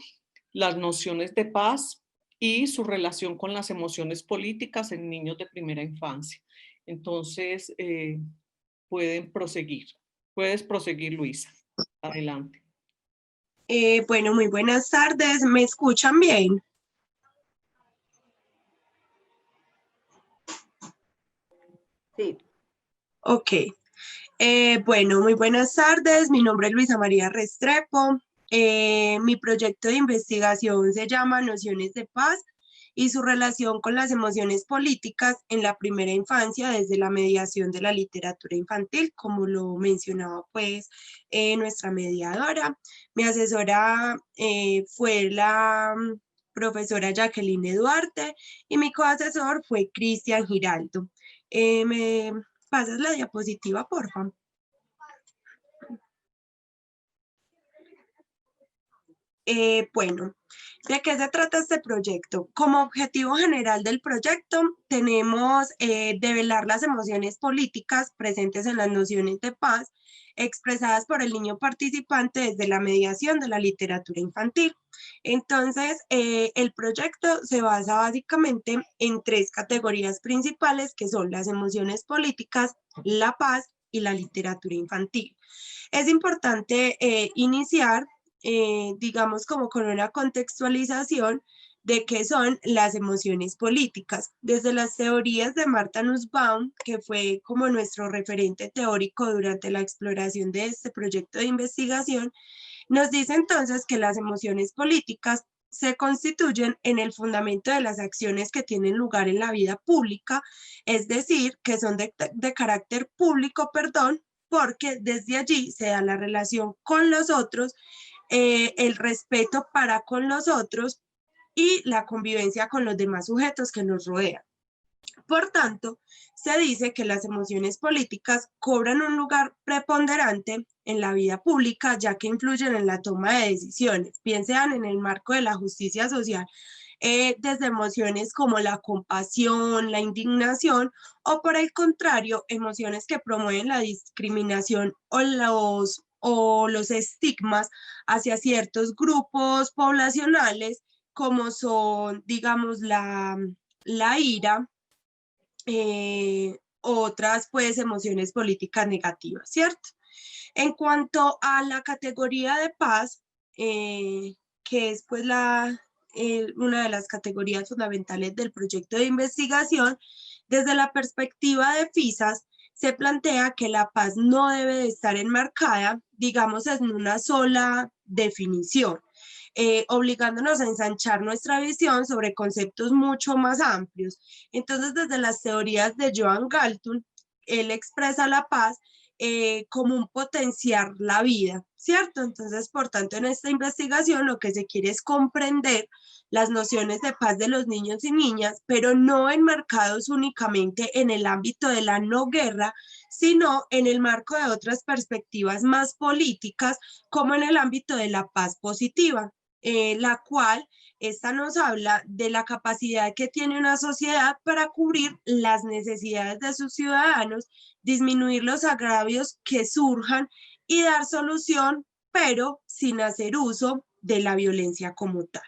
las nociones de paz y su relación con las emociones políticas en niños de primera infancia. Entonces, pueden proseguir. Puedes proseguir, Luisa. Adelante. Bueno, muy buenas tardes. ¿Me escuchan bien? Sí. Ok. Bueno, muy buenas tardes. Mi nombre es Luisa María Restrepo. Mi proyecto de investigación se llama Nociones de Paz y su relación con las emociones políticas en la primera infancia desde la mediación de la literatura infantil, como lo mencionaba pues nuestra mediadora. Mi asesora fue la profesora Jacqueline Duarte y mi coasesor fue Cristian Giraldo. ¿Me pasas la diapositiva, por favor? Bueno, ¿de qué se trata este proyecto? Como objetivo general del proyecto tenemos develar las emociones políticas presentes en las nociones de paz expresadas por el niño participante desde la mediación de la literatura infantil. Entonces, el proyecto se basa básicamente en 3 categorías principales que son las emociones políticas, la paz y la literatura infantil. Es importante iniciar digamos, como con una contextualización de qué son las emociones políticas. Desde las teorías de Martha Nussbaum, que fue como nuestro referente teórico durante la exploración de este proyecto de investigación, nos dice entonces que las emociones políticas se constituyen en el fundamento de las acciones que tienen lugar en la vida pública, es decir, que son de carácter público, porque desde allí se da la relación con los otros, el respeto para con los otros y la convivencia con los demás sujetos que nos rodean. Por tanto, se dice que las emociones políticas cobran un lugar preponderante en la vida pública, ya que influyen en la toma de decisiones, bien sean en el marco de la justicia social, desde emociones como la compasión, la indignación, o por el contrario, emociones que promueven la discriminación o los estigmas hacia ciertos grupos poblacionales, como son, digamos, la ira, otras pues emociones políticas negativas, ¿cierto? En cuanto a la categoría de paz, que es pues una de las categorías fundamentales del proyecto de investigación, desde la perspectiva de FISAS, se plantea que la paz no debe de estar enmarcada, digamos, en una sola definición, obligándonos a ensanchar nuestra visión sobre conceptos mucho más amplios. Entonces, desde las teorías de Joan Galtung, él expresa la paz como un potenciar la vida, ¿cierto? Entonces, por tanto, en esta investigación lo que se quiere es comprender las nociones de paz de los niños y niñas, pero no enmarcados únicamente en el ámbito de la no guerra, sino en el marco de otras perspectivas más políticas, como en el ámbito de la paz positiva, la cual esta nos habla de la capacidad que tiene una sociedad para cubrir las necesidades de sus ciudadanos, disminuir los agravios que surjan y dar solución, pero sin hacer uso de la violencia como tal.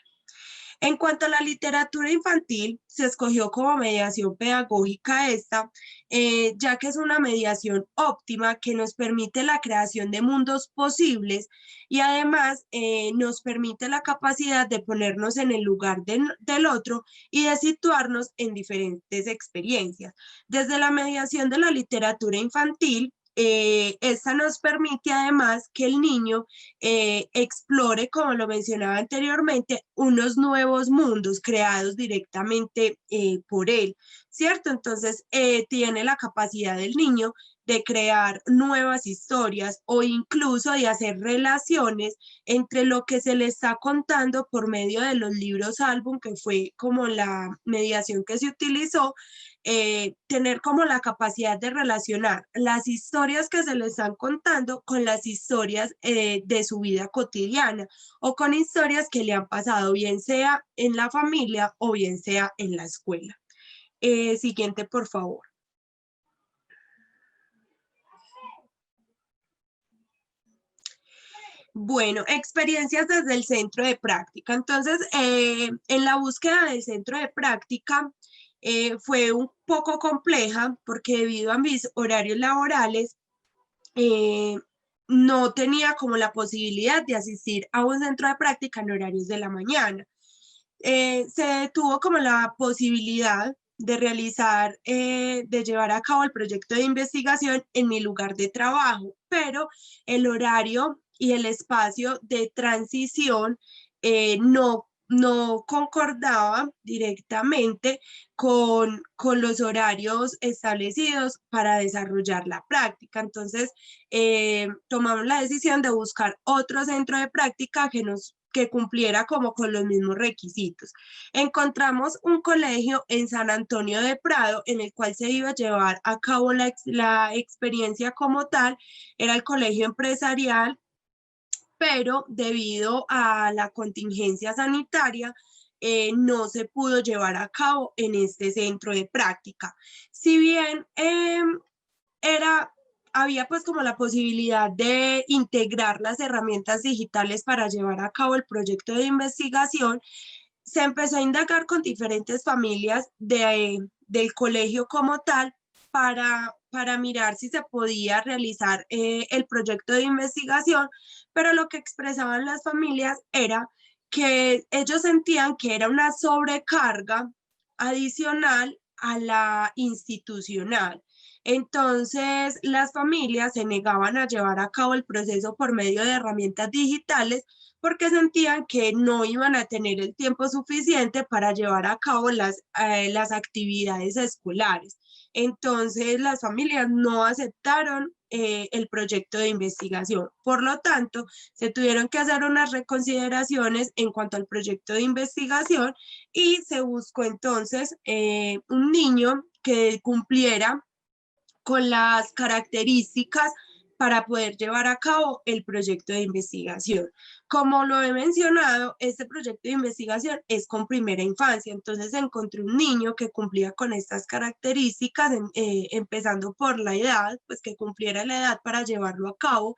En cuanto a la literatura infantil, se escogió como mediación pedagógica esta, ya que es una mediación óptima que nos permite la creación de mundos posibles y además nos permite la capacidad de ponernos en el lugar del otro y de situarnos en diferentes experiencias. Desde la mediación de la literatura infantil, esta nos permite además que el niño explore, como lo mencionaba anteriormente, unos nuevos mundos creados directamente por él, ¿cierto? Entonces, tiene la capacidad del niño de crear nuevas historias o incluso de hacer relaciones entre lo que se le está contando por medio de los libros álbum, que fue como la mediación que se utilizó, tener como la capacidad de relacionar las historias que se le están contando con las historias de su vida cotidiana o con historias que le han pasado, bien sea en la familia o bien sea en la escuela. Siguiente, por favor. Bueno, experiencias desde el centro de práctica. Entonces, en la búsqueda del centro de práctica fue un poco compleja porque debido a mis horarios laborales, no tenía como la posibilidad de asistir a un centro de práctica en horarios de la mañana. Se tuvo como la posibilidad de realizar, de llevar a cabo el proyecto de investigación en mi lugar de trabajo, pero el horario y el espacio de transición no concordaba directamente con los horarios establecidos para desarrollar la práctica. Entonces, tomamos la decisión de buscar otro centro de práctica que cumpliera como con los mismos requisitos. Encontramos un colegio en San Antonio de Prado en el cual se iba a llevar a cabo la experiencia como tal. Era el colegio empresarial, pero debido a la contingencia sanitaria, no se pudo llevar a cabo en este centro de práctica. Si bien había pues como la posibilidad de integrar las herramientas digitales para llevar a cabo el proyecto de investigación, se empezó a indagar con diferentes familias del colegio como tal para mirar si se podía realizar el proyecto de investigación, pero lo que expresaban las familias era que ellos sentían que era una sobrecarga adicional a la institucional. Entonces, las familias se negaban a llevar a cabo el proceso por medio de herramientas digitales porque sentían que no iban a tener el tiempo suficiente para llevar a cabo las actividades escolares. Entonces, las familias no aceptaron el proyecto de investigación. Por lo tanto, se tuvieron que hacer unas reconsideraciones en cuanto al proyecto de investigación y se buscó entonces un niño que cumpliera con las características para poder llevar a cabo el proyecto de investigación. Como lo he mencionado, este proyecto de investigación es con primera infancia, entonces encontré un niño que cumplía con estas características, empezando por la edad, pues que cumpliera la edad para llevarlo a cabo.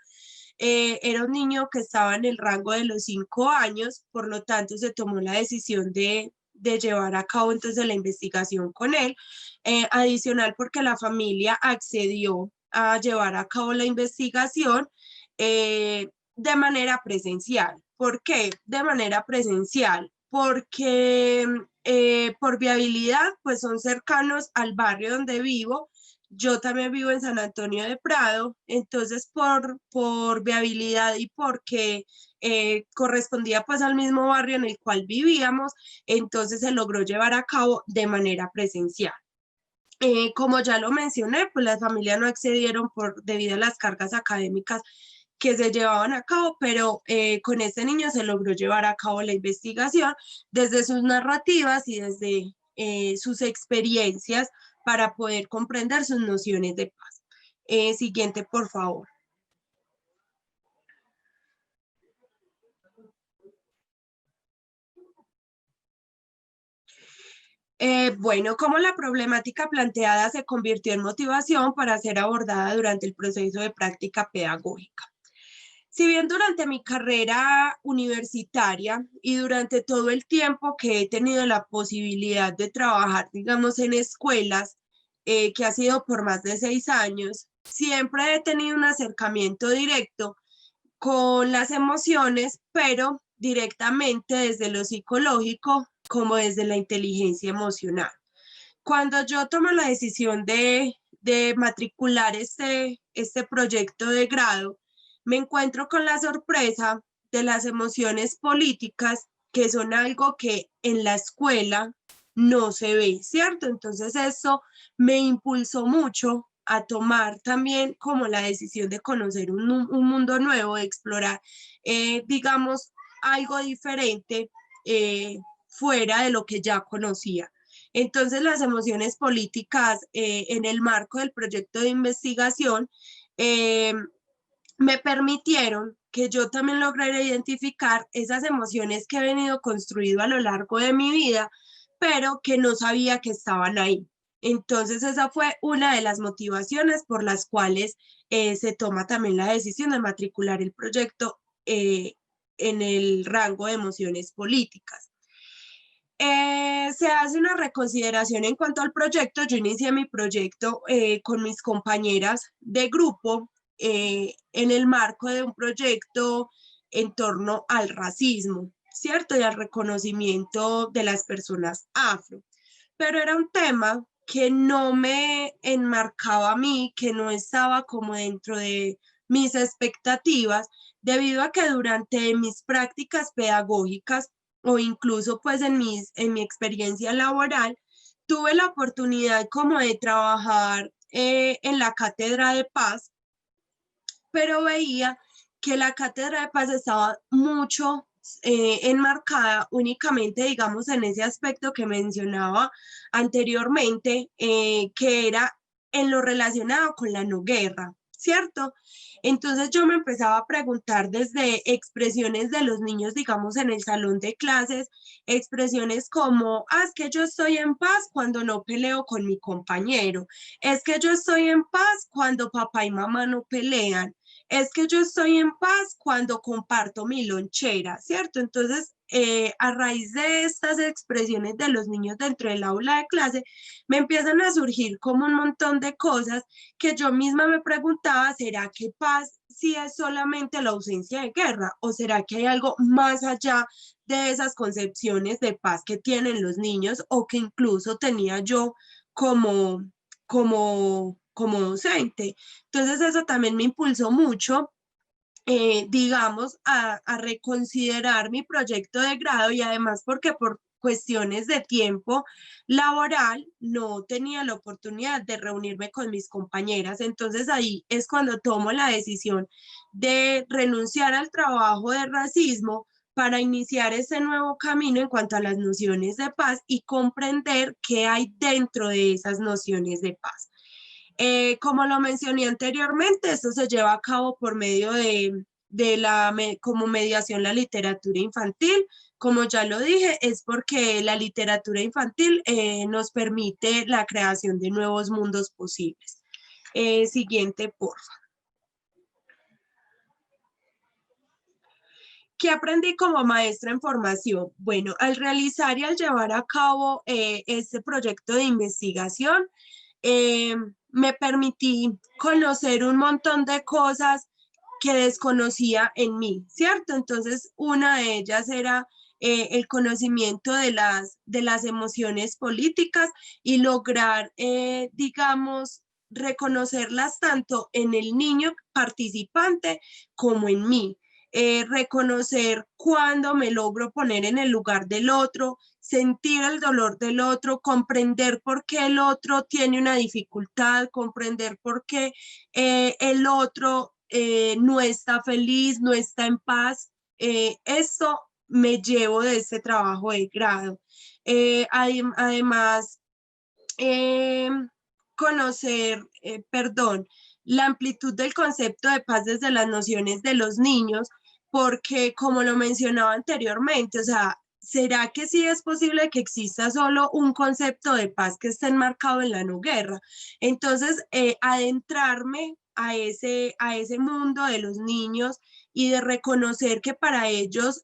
Era un niño que estaba en el rango de los 5 años, por lo tanto se tomó la decisión de llevar a cabo entonces la investigación con él. Adicional porque la familia accedió a llevar a cabo la investigación de manera presencial. ¿Por qué de manera presencial? Porque por viabilidad, pues son cercanos al barrio donde vivo. Yo también vivo en San Antonio de Prado, entonces por viabilidad y porque correspondía pues al mismo barrio en el cual vivíamos, entonces se logró llevar a cabo de manera presencial. Como ya lo mencioné, pues las familias no accedieron debido a las cargas académicas que se llevaban a cabo, pero con este niño se logró llevar a cabo la investigación desde sus narrativas y desde sus experiencias para poder comprender sus nociones de paz. Siguiente, por favor. Bueno, cómo la problemática planteada se convirtió en motivación para ser abordada durante el proceso de práctica pedagógica. Si bien durante mi carrera universitaria y durante todo el tiempo que he tenido la posibilidad de trabajar, digamos, en escuelas, que ha sido por más de 6 años, siempre he tenido un acercamiento directo con las emociones, pero directamente desde lo psicológico como desde la inteligencia emocional. Cuando yo tomo la decisión de matricular este proyecto de grado, me encuentro con la sorpresa de las emociones políticas, que son algo que en la escuela no se ve, ¿cierto? Entonces eso me impulsó mucho a tomar también como la decisión de conocer un mundo nuevo, de explorar, digamos, algo diferente fuera de lo que ya conocía. Entonces, las emociones políticas en el marco del proyecto de investigación me permitieron que yo también lograra identificar esas emociones que he venido construido a lo largo de mi vida, pero que no sabía que estaban ahí. Entonces esa fue una de las motivaciones por las cuales se toma también la decisión de matricular el proyecto en el rango de emociones políticas. Se hace una reconsideración en cuanto al proyecto. Yo inicié mi proyecto con mis compañeras de grupo en el marco de un proyecto en torno al racismo, ¿cierto? Y al reconocimiento de las personas afro. Pero era un tema que no me enmarcaba a mí, que no estaba como dentro de mis expectativas, debido a que durante mis prácticas pedagógicas o incluso pues en mi experiencia laboral, tuve la oportunidad como de trabajar en la Cátedra de Paz, pero veía que la Cátedra de Paz estaba mucho enmarcada únicamente, digamos, en ese aspecto que mencionaba anteriormente, que era en lo relacionado con la no guerra, ¿cierto? Entonces yo me empezaba a preguntar desde expresiones de los niños, digamos, en el salón de clases, expresiones como, es que yo estoy en paz cuando no peleo con mi compañero, es que yo estoy en paz cuando papá y mamá no pelean, es que yo estoy en paz cuando comparto mi lonchera, ¿cierto? Entonces, a raíz de estas expresiones de los niños dentro del aula de clase, me empiezan a surgir como un montón de cosas que yo misma me preguntaba, ¿será que paz sí es solamente la ausencia de guerra? ¿O será que hay algo más allá de esas concepciones de paz que tienen los niños o que incluso tenía yo como docente? Entonces eso también me impulsó mucho, digamos, a reconsiderar mi proyecto de grado, y además porque por cuestiones de tiempo laboral no tenía la oportunidad de reunirme con mis compañeras. Entonces ahí es cuando tomo la decisión de renunciar al trabajo de racismo para iniciar ese nuevo camino en cuanto a las nociones de paz y comprender qué hay dentro de esas nociones de paz. Como lo mencioné anteriormente, esto se lleva a cabo por medio como mediación la literatura infantil. Como ya lo dije, es porque la literatura infantil nos permite la creación de nuevos mundos posibles. Siguiente, porfa. ¿Qué aprendí como maestra en formación? Bueno, al realizar y al llevar a cabo este proyecto de investigación, me permití conocer un montón de cosas que desconocía en mí, ¿cierto? Entonces, una de ellas era el conocimiento de las emociones políticas y lograr, digamos, reconocerlas tanto en el niño participante como en mí. Reconocer cuando me logro poner en el lugar del otro, sentir el dolor del otro, comprender por qué el otro tiene una dificultad, comprender por qué el otro no está feliz, no está en paz. Esto me llevo de este trabajo de grado. Además, conocer, la amplitud del concepto de paz desde las nociones de los niños, porque como lo mencionaba anteriormente, o sea, ¿será que sí es posible que exista solo un concepto de paz que esté enmarcado en la no guerra? Entonces, adentrarme a ese mundo de los niños y de reconocer que para ellos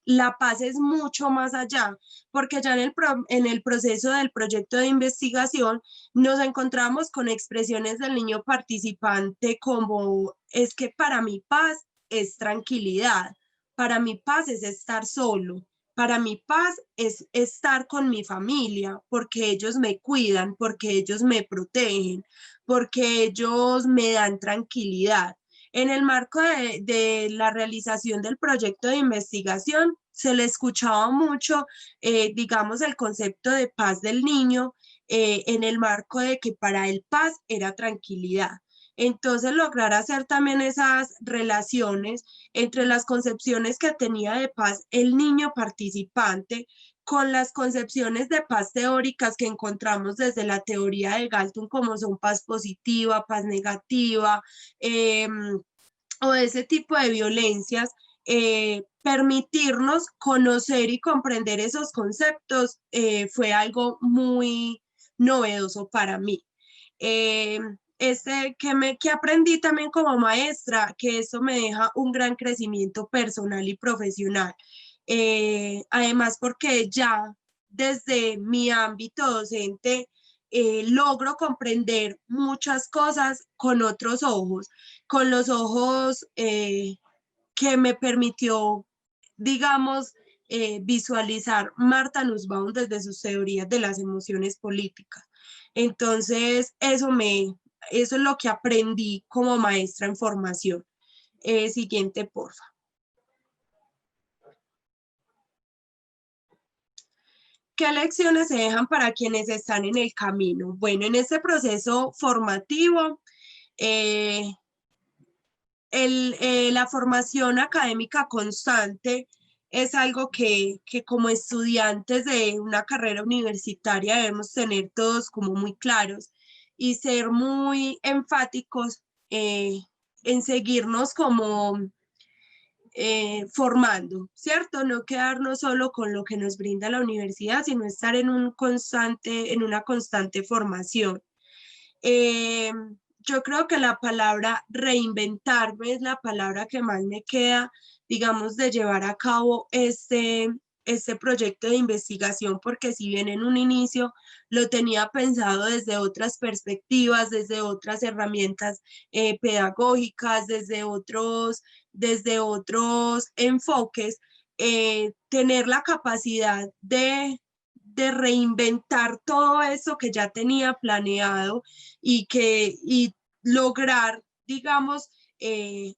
la paz es mucho más allá, porque ya en el proceso del proyecto de investigación nos encontramos con expresiones del niño participante como, es que para mi paz es tranquilidad, para mi paz es estar solo, para mi paz es estar con mi familia, porque ellos me cuidan, porque ellos me protegen, porque ellos me dan tranquilidad. En el marco de la realización del proyecto de investigación, se le escuchaba mucho, digamos, el concepto de paz del niño en el marco de que para él paz era tranquilidad. Entonces, lograr hacer también esas relaciones entre las concepciones que tenía de paz el niño participante con las concepciones de paz teóricas que encontramos desde la teoría de Galton, como son paz positiva, paz negativa, o ese tipo de violencias, permitirnos conocer y comprender esos conceptos fue algo muy novedoso para mí. Que aprendí también como maestra, que eso me deja un gran crecimiento personal y profesional. Además, porque ya desde mi ámbito docente logro comprender muchas cosas con otros ojos, con los ojos que me permitió, digamos, visualizar Martha Nussbaum desde sus teorías de las emociones políticas. Entonces, eso es lo que aprendí como maestra en formación. Siguiente, porfa. ¿Qué lecciones se dejan para quienes están en el camino? Bueno, en este proceso formativo, la formación académica constante es algo que como estudiantes de una carrera universitaria debemos tener todos como muy claros y ser muy enfáticos en seguirnos como formando, ¿cierto? No quedarnos solo con lo que nos brinda la universidad, sino estar en una constante formación. Yo creo que la palabra reinventarme es la palabra que más me queda, digamos, de llevar a cabo este proyecto de investigación, porque si bien en un inicio lo tenía pensado desde otras perspectivas, desde otras herramientas pedagógicas, desde otros enfoques, tener la capacidad de reinventar todo eso que ya tenía planeado y lograr, digamos,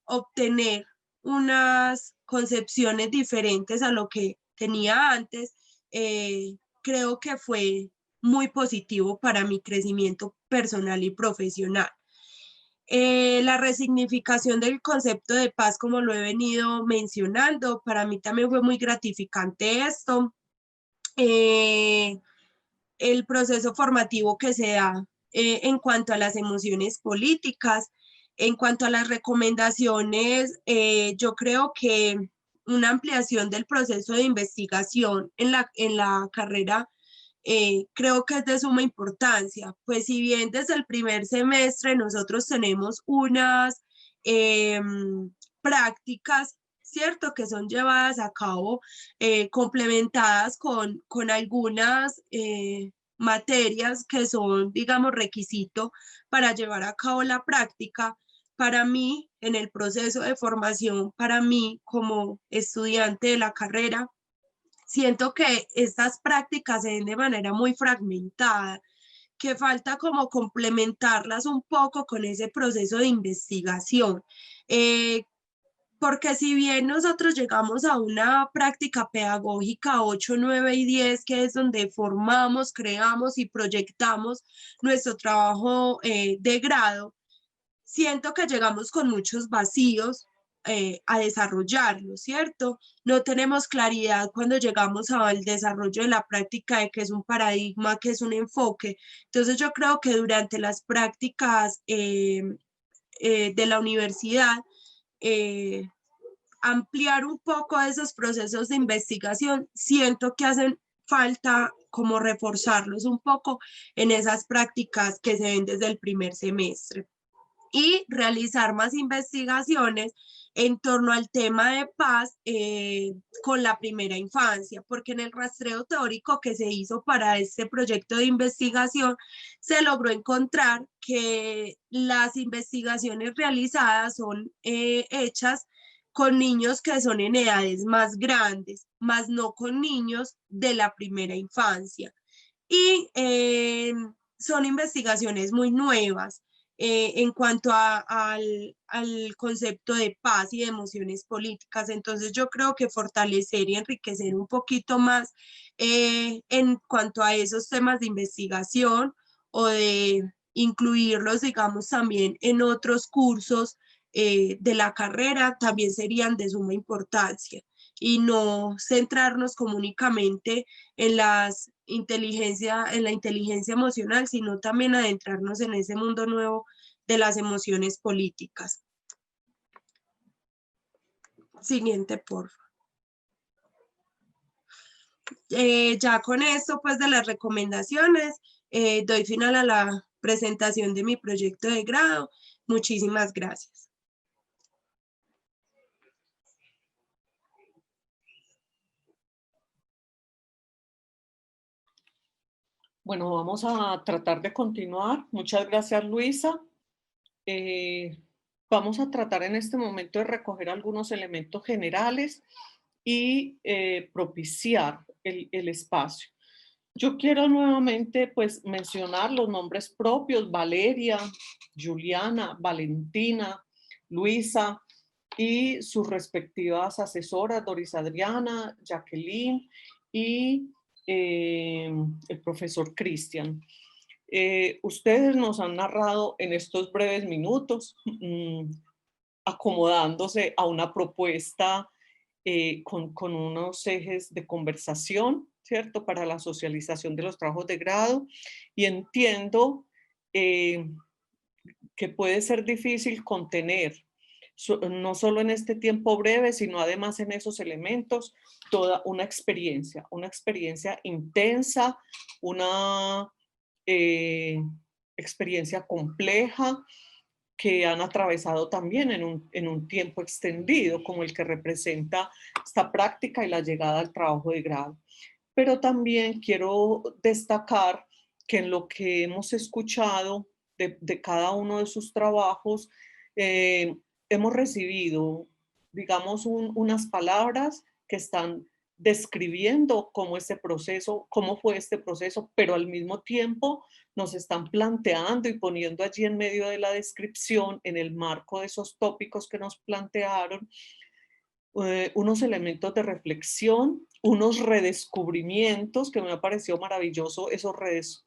obtener unas concepciones diferentes a lo que tenía antes, creo que fue muy positivo para mi crecimiento personal y profesional. La resignificación del concepto de paz, como lo he venido mencionando, para mí también fue muy gratificante esto. El proceso formativo que se da en cuanto a las emociones políticas, en cuanto a las recomendaciones, yo creo que una ampliación del proceso de investigación en la carrera creo que es de suma importancia, pues si bien desde el primer semestre nosotros tenemos unas prácticas, ¿cierto? Que son llevadas a cabo, complementadas con algunas materias que son, digamos, requisito para llevar a cabo la práctica. Para mí, en el proceso de formación, para mí como estudiante de la carrera, siento que estas prácticas se ven de manera muy fragmentada, que falta como complementarlas un poco con ese proceso de investigación. Porque si bien nosotros llegamos a una práctica pedagógica 8, 9 y 10, que es donde formamos, creamos y proyectamos nuestro trabajo de grado, siento que llegamos con muchos vacíos a desarrollarlo, ¿cierto? No tenemos claridad cuando llegamos al desarrollo de la práctica de qué es un paradigma, qué es un enfoque. Entonces yo creo que durante las prácticas de la universidad, ampliar un poco esos procesos de investigación, siento que hacen falta como reforzarlos un poco en esas prácticas que se ven desde el primer semestre y realizar más investigaciones en torno al tema de paz con la primera infancia, porque en el rastreo teórico que se hizo para este proyecto de investigación se logró encontrar que las investigaciones realizadas son hechas con niños que son en edades más grandes, más no con niños de la primera infancia. Y son investigaciones muy nuevas. en cuanto al concepto de paz y de emociones políticas. Entonces yo creo que fortalecer y enriquecer un poquito más en cuanto a esos temas de investigación o de incluirlos, digamos, también en otros cursos de la carrera también serían de suma importancia, y no centrarnos como únicamente en la inteligencia emocional, sino también adentrarnos en ese mundo nuevo de las emociones políticas. Siguiente, por favor. Ya con esto, pues, de las recomendaciones, doy final a la presentación de mi proyecto de grado. Muchísimas gracias. Bueno, vamos a tratar de continuar. Muchas gracias, Luisa. Vamos a tratar en este momento de recoger algunos elementos generales y propiciar el espacio. Yo quiero nuevamente pues mencionar los nombres propios: Valeria, Juliana, Valentina, Luisa y sus respectivas asesoras, Doris Adriana, Jacqueline y el profesor Cristian. Ustedes nos han narrado en estos breves minutos, acomodándose a una propuesta con unos ejes de conversación, ¿cierto?, para la socialización de los trabajos de grado, y entiendo que puede ser difícil contener, no solo en este tiempo breve, sino además en esos elementos, toda una experiencia intensa, una experiencia compleja, que han atravesado también en un tiempo extendido, como el que representa esta práctica y la llegada al trabajo de grado. Pero también quiero destacar que en lo que hemos escuchado de cada uno de sus trabajos, hemos recibido, digamos, unas palabras que están describiendo cómo fue este proceso, pero al mismo tiempo nos están planteando y poniendo allí en medio de la descripción, en el marco de esos tópicos que nos plantearon, unos elementos de reflexión, unos redescubrimientos, que me ha parecido maravilloso esos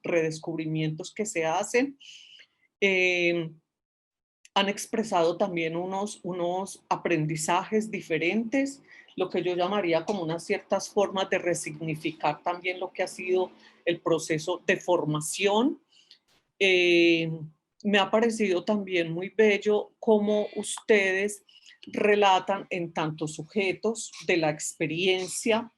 redescubrimientos que se hacen. Han expresado también unos aprendizajes diferentes, lo que yo llamaría como unas ciertas formas de resignificar también lo que ha sido el proceso de formación. Me ha parecido también muy bello cómo ustedes relatan en tantos sujetos de la experiencia,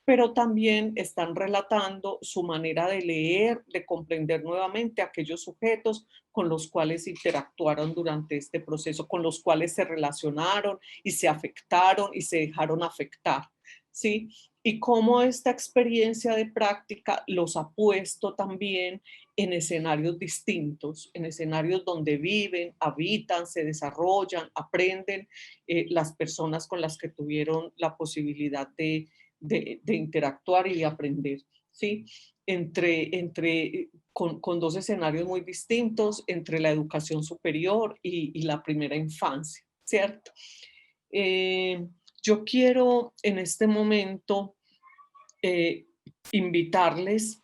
pero también están relatando su manera de leer, de comprender nuevamente aquellos sujetos con los cuales interactuaron durante este proceso, con los cuales se relacionaron y se afectaron y se dejaron afectar, ¿sí? Y cómo esta experiencia de práctica los ha puesto también en escenarios distintos, en escenarios donde viven, habitan, se desarrollan, aprenden las personas con las que tuvieron la posibilidad de interactuar y de aprender, ¿sí? Con dos escenarios muy distintos, entre la educación superior y la primera infancia, ¿cierto? Yo quiero en este momento invitarles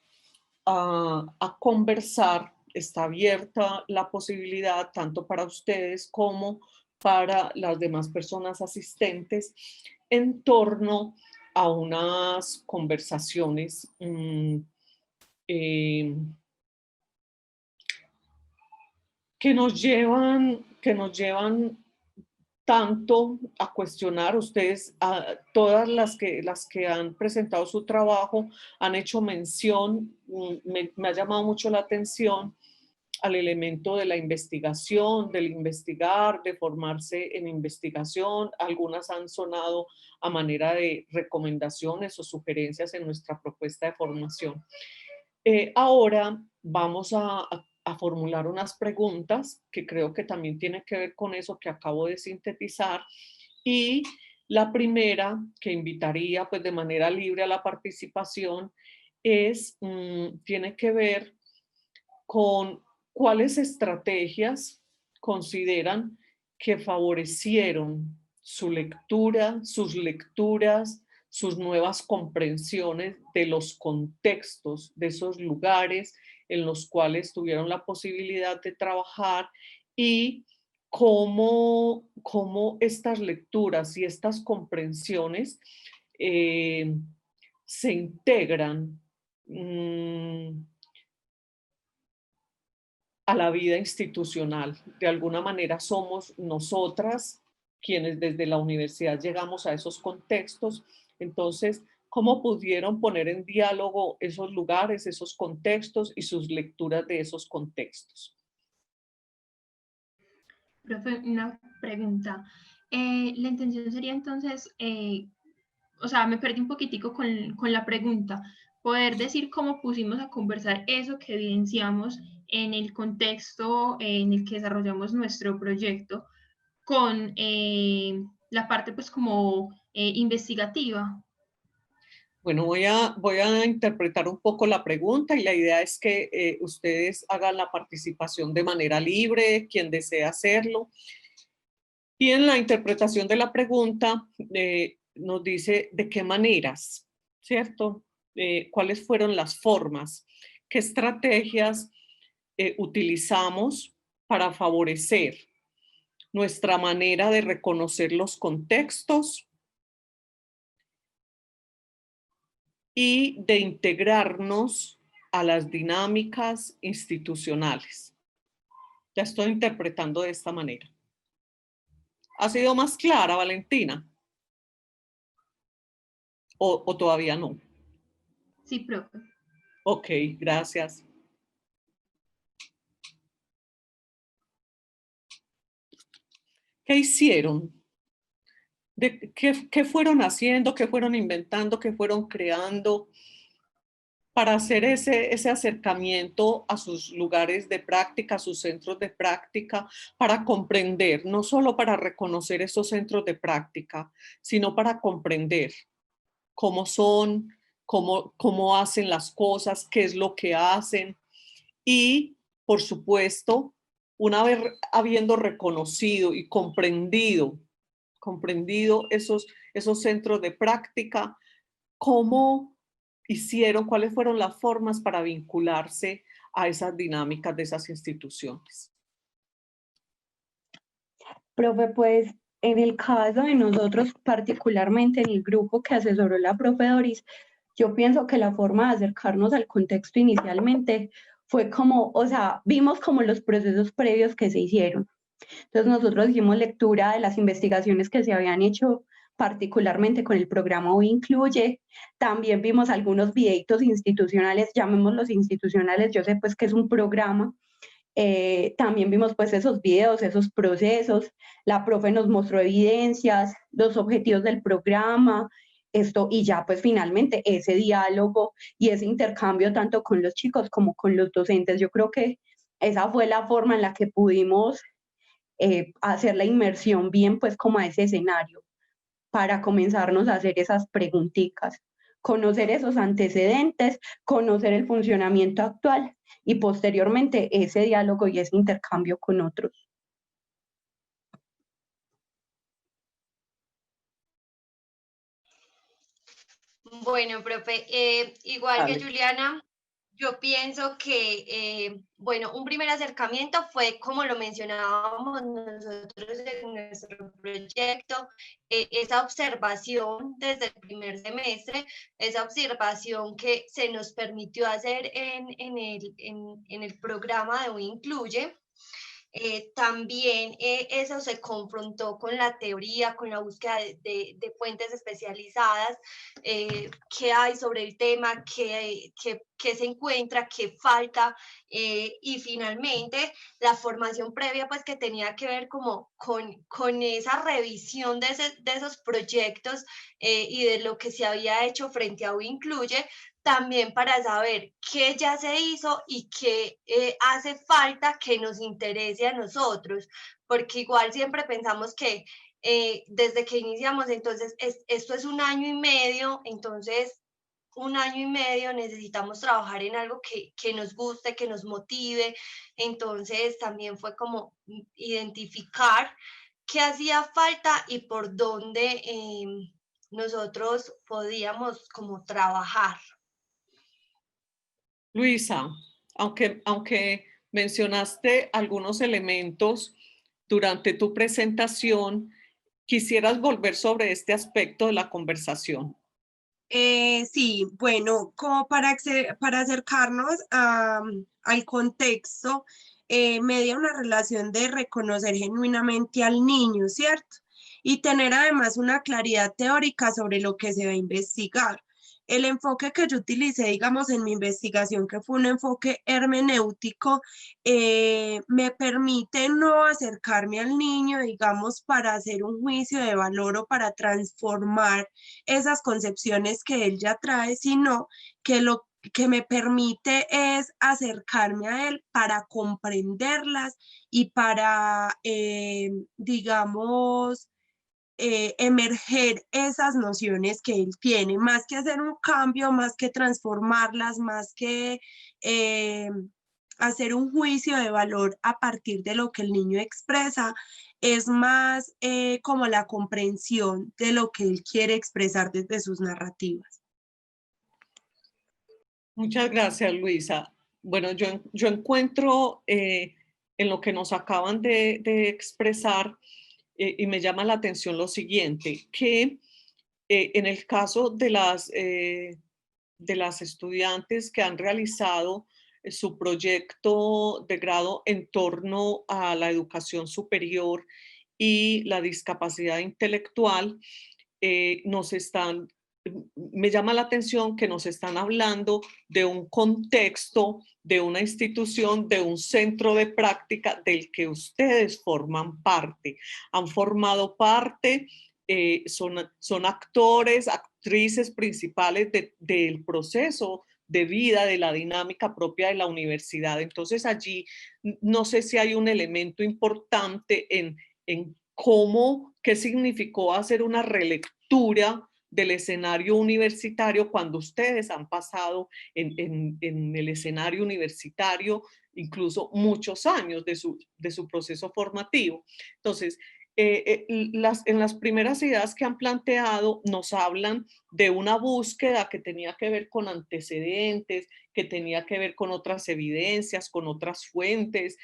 a conversar. Está abierta la posibilidad tanto para ustedes como para las demás personas asistentes en torno a unas conversaciones que nos llevan tanto a cuestionar. Ustedes, todas las que han presentado su trabajo, han hecho mención, me ha llamado mucho la atención, al elemento de la investigación, del investigar, de formarse en investigación. Algunas han sonado a manera de recomendaciones o sugerencias en nuestra propuesta de formación. Ahora vamos a formular unas preguntas que creo que también tienen que ver con eso que acabo de sintetizar, y la primera que invitaría pues de manera libre a la participación tiene que ver con ¿cuáles estrategias consideran que favorecieron su lectura, sus lecturas, sus nuevas comprensiones de los contextos, de esos lugares en los cuales tuvieron la posibilidad de trabajar, y cómo estas lecturas y estas comprensiones se integran a la vida institucional? De alguna manera somos nosotras quienes desde la universidad llegamos a esos contextos. Entonces, ¿cómo pudieron poner en diálogo esos lugares, esos contextos y sus lecturas de esos contextos? Profe, una pregunta. La intención sería entonces, o sea, me perdí un poquitico con la pregunta, poder decir cómo pusimos a conversar eso que evidenciamos en el contexto en el que desarrollamos nuestro proyecto con la parte pues como investigativa. Bueno, voy a interpretar un poco la pregunta, y la idea es que ustedes hagan la participación de manera libre, quien desee hacerlo. Y en la interpretación de la pregunta nos dice de qué maneras, ¿cierto? ¿Cuáles fueron las formas? ¿Qué estrategias utilizamos para favorecer nuestra manera de reconocer los contextos y de integrarnos a las dinámicas institucionales? Ya estoy interpretando de esta manera. ¿Ha sido más clara, Valentina? ¿O todavía no? Sí, profe. Ok, gracias. ¿Qué hicieron? ¿Qué fueron haciendo? ¿Qué fueron inventando? ¿Qué fueron creando para hacer ese acercamiento a sus lugares de práctica, a sus centros de práctica, para comprender, no solo para reconocer esos centros de práctica, sino para comprender cómo son, cómo hacen las cosas, qué es lo que hacen? Y, por supuesto, una vez habiendo reconocido y comprendido esos centros de práctica, ¿cómo hicieron, cuáles fueron las formas para vincularse a esas dinámicas de esas instituciones? Profe, pues en el caso de nosotros, particularmente en el grupo que asesoró la profe Doris, yo pienso que la forma de acercarnos al contexto inicialmente fue como, o sea, vimos como los procesos previos que se hicieron. Entonces nosotros hicimos lectura de las investigaciones que se habían hecho particularmente con el programa Hoy Incluye. También vimos algunos videitos institucionales, llamémoslos institucionales, yo sé pues que es un programa. También vimos pues esos videos, esos procesos, la profe nos mostró evidencias, los objetivos del programa, esto, y ya pues finalmente ese diálogo y ese intercambio tanto con los chicos como con los docentes. Yo creo que esa fue la forma en la que pudimos hacer la inmersión bien pues como a ese escenario para comenzarnos a hacer esas preguntitas, conocer esos antecedentes, conocer el funcionamiento actual y posteriormente ese diálogo y ese intercambio con otros. Bueno, profe, igual que Juliana, yo pienso que, bueno, un primer acercamiento fue, como lo mencionábamos nosotros en nuestro proyecto, esa observación desde el primer semestre, esa observación que se nos permitió hacer en el programa de Hoy Incluye. También eso se confrontó con la teoría, con la búsqueda de fuentes especializadas, qué hay sobre el tema, qué se encuentra, qué falta, y finalmente la formación previa pues que tenía que ver como con esa revisión de esos proyectos y de lo que se había hecho frente a Hoy Incluye, también para saber qué ya se hizo y qué hace falta que nos interese a nosotros, porque igual siempre pensamos que desde que iniciamos, entonces esto es 1 año y medio, entonces 1 año y medio necesitamos trabajar en algo que nos guste, que nos motive. Entonces también fue como identificar qué hacía falta y por dónde nosotros podíamos como trabajar. Luisa, aunque mencionaste algunos elementos durante tu presentación, ¿quisieras volver sobre este aspecto de la conversación? Sí, bueno, como para acercarnos al contexto, media una relación de reconocer genuinamente al niño, ¿cierto? Y tener además una claridad teórica sobre lo que se va a investigar. El enfoque que yo utilicé, digamos, en mi investigación, que fue un enfoque hermenéutico, me permite no acercarme al niño, digamos, para hacer un juicio de valor o para transformar esas concepciones que él ya trae, sino que lo que me permite es acercarme a él para comprenderlas y para, digamos, emerger esas nociones que él tiene, más que hacer un cambio, más que transformarlas, más que hacer un juicio de valor a partir de lo que el niño expresa, es más como la comprensión de lo que él quiere expresar desde sus narrativas. Muchas gracias, Luisa. Bueno, yo encuentro en lo que nos acaban de expresar y me llama la atención lo siguiente, que en el caso de las estudiantes que han realizado su proyecto de grado en torno a la educación superior y la discapacidad intelectual, me llama la atención que nos están hablando de un contexto, de una institución, de un centro de práctica del que ustedes forman parte. Han formado parte, son actores, actrices principales del proceso de vida, de la dinámica propia de la universidad. Entonces allí no sé si hay un elemento importante en cómo, qué significó hacer una relectura del escenario universitario cuando ustedes han pasado en el escenario universitario incluso muchos años de su proceso formativo. Entonces, en las primeras ideas que han planteado nos hablan de una búsqueda que tenía que ver con antecedentes, que tenía que ver con otras evidencias, con otras fuentes,